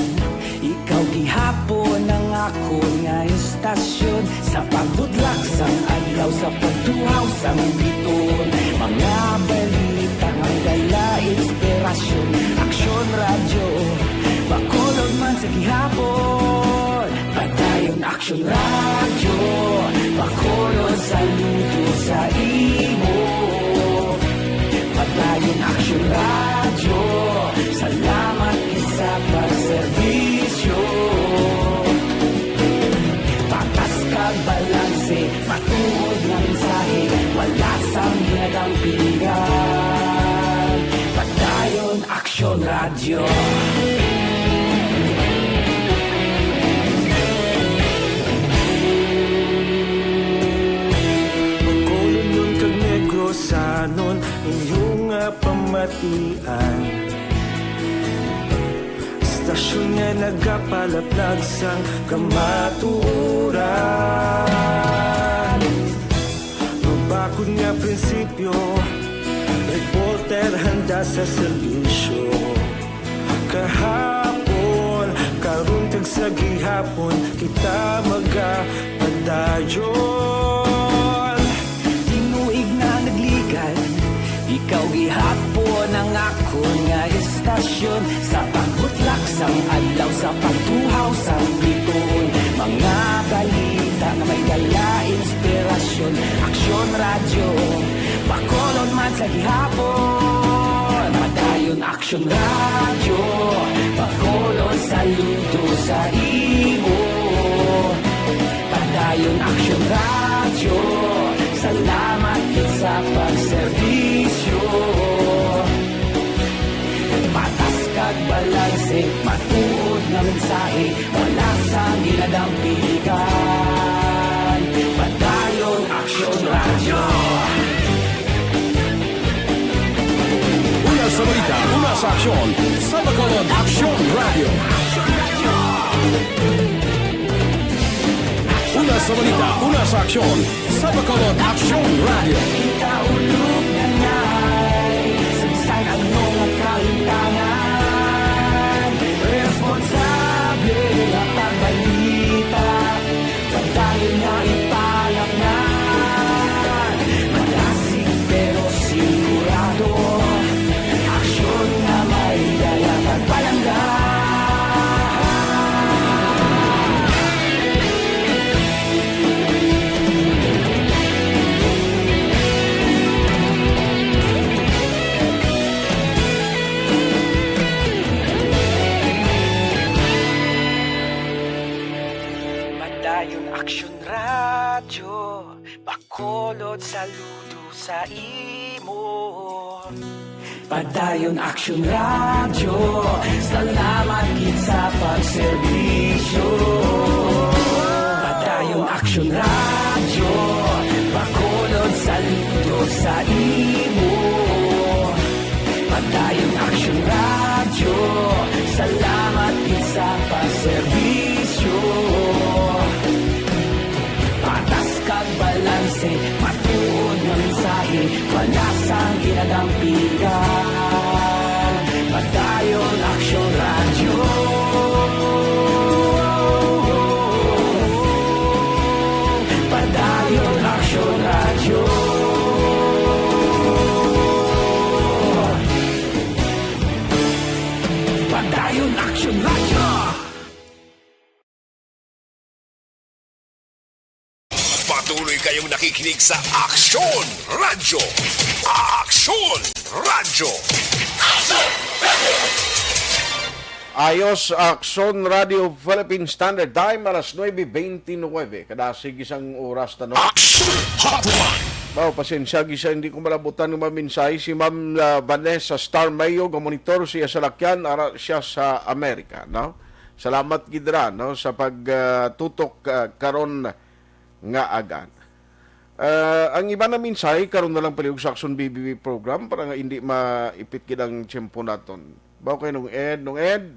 J: ikaw gihapon ang ako nga istasyon sa pagbudlak sang adlaw sa pagtuhaw sang biton. Mga balita ang dala inspirasyon. Action Radio Bacolod man sa gihapon. Padayon Action Radio Bacolod saludo sa imo. Padayon Action Radio salamat sa pagserbisyo. Patas kag balanse, matuod ng mensahe, wala sang ginadang pilihan. Padayon Action Radio. Bacolod nun kag Negros sanon inyong pamatian. Stasyon nga nagapalaplag sang kamaturan. sa serbisyo. Kahapon, karon kag sa gihapon, kita magapadayon. Tinuig na nagligan, ikaw gihapon ang ako nga istasyon. Sa pagbutlak sang adlaw, sa pagtuhaw sang biton, mga balita na may dala inspirasyon. Aksyon radyo, pakolon man sa gihapon. Padayon aksyon radyo, pakolon saludo sa imo. Padayon aksyon radyo, salamat kit sa pagserbisyo. Patas kag balanse, matuod na mensahe, wala sang ginadampigan. Padayon aksyon radyo.
H: Una sa balita, una sa aksyon, sa Bacolod Aksyon Radio. Una sa balita, una sa aksyon, sa Bacolod Aksyon Radio.
J: Kita ulog na ngay, sagsay ang mga kalintangan. Responsable at pagbalita, pagdayon na ipalaknan. Malasig pero sigurado, aksyon na may dala pagpalanggan. Padayon aksyon radyo, bakolod saludo sa imo. Padayon aksyon radyo, salamat kit sa pagserbisyo. Padayon aksyon radyo, bakolod saludo sa imo. Padayon aksyon radyo, salamat kit sa pagserbisyo. Patas kag balanse, matuod na mensahe, wala sang ginadampigan. Padayon aksyon radyo. Padayon aksyon radyo. Padayon aksyon radyo.
I: Patuloy kayong nakikinig sa Aksyon Radyo. Aksyon Radyo.
C: Ayos, Aksyon Radio Philippine Standard Time, alas 9:29. Kadasig isang oras tanong.
I: Aksyon Hotline.
C: Bao, pasensya, gisa hindi ko malabutan ng maminsay. Si Ma'am Vanessa Star Mayo, monitor siya sa lakyan, ara siya sa Amerika. No? Salamat gidra no, sa pagtutok karon nga agan. Ang iba na minsay, karon na lang paliog sa Aksyon BBB program para nga hindi maipit kidang tiyempo naton. Bao kayo nung Ed,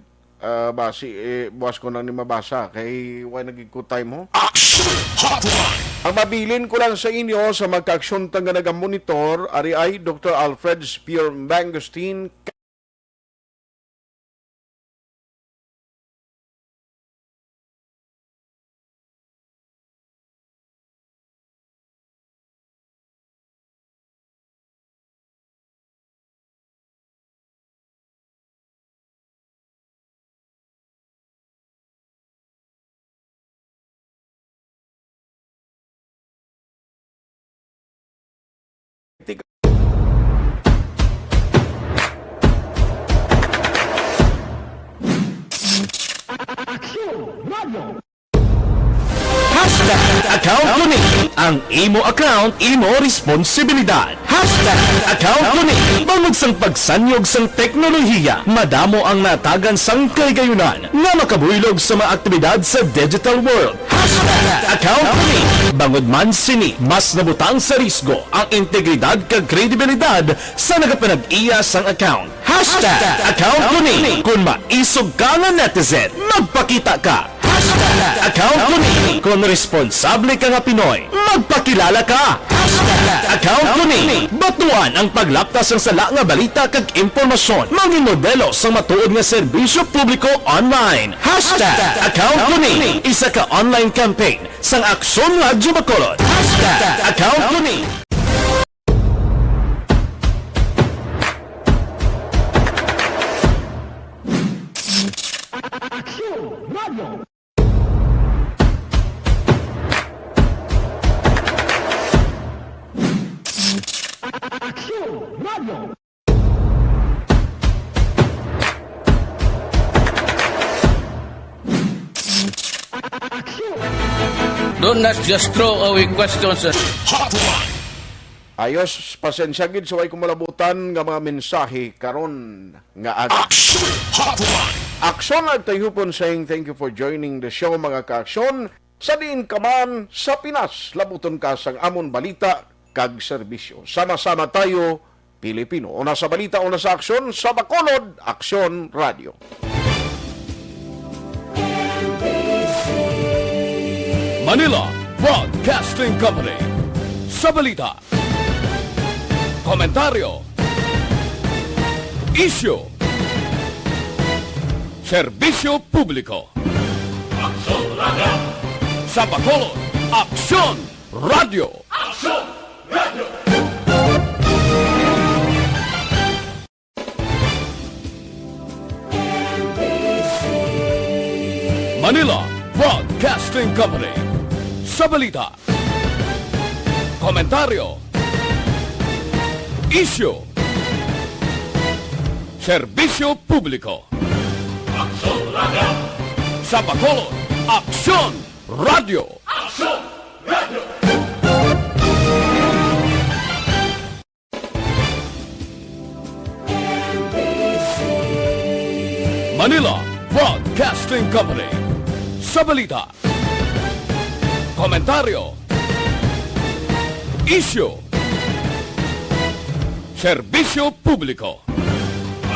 C: buwas ko nang ni mabasa kay why nagigkutay mo?
I: Aksyon Hotline.
C: Ang mabilin ko lang sa inyo sa magka-aksyon tang nagamonitor, ari ay Dr. Alfred Spear Mangosteen.
A: Hashtag account kunin. Ang imo account, imo responsibilidad. Hashtag account kunin. Bangod sang pagsanyog sang teknolohiya, madamo ang natagan sang kaygayunan nga makabuylog sa mga aktibidad sa digital world. Hashtag account kunin. Bangod man sini, mas nabutang sa risgo ang integridad kag kredibilidad sa nagapanag-iya sang account. Hashtag account kunin. Kung maisog ka nga netizen, magpakita ka. Hashtag account ko ni. Kung responsable ka nga Pinoy, magpakilala ka. Hashtag account ko ni. Batuan ang paglaptas ng sala nga balita kag impormasyon. Mangin modelo sa matuod nga serbisyo publiko online. Hashtag account ko ni. Isa ka online campaign sang Aksyon Radyo Bacolod. Hashtag account ko ni.
G: Do not just throw away questions.
I: Hotline.
C: Ayos, pasensya gid sa way kumalabutan nga mga mensahe karon nga aga.
I: Action Hotline.
C: Aksyon at tayhupon saying thank you for joining the show mga ka-aksyon. Sa diin ka man sa Pinas, labuton ka sang amon balita kag serbisyo. Sama-sama tayo, Pilipino. Una sa balita, una sa aksyon, sa Bacolod, Aksyon Radio.
H: Manila Broadcasting Company. Sa balita, komentaryo, issue, serbisyo publiko. Aksyon Radio. Sa Bacolod, Aksyon Radio. Aksyon Radio. Manila Broadcasting Company. Sa balita, komentaryo, issue, serbisyo publiko. Aksyon Radio. Sa Bacolod, Aksyon Radio. Aksyon Radio. Manila Broadcasting Company. Sa balita, komentaryo, issue, serbisyo publiko.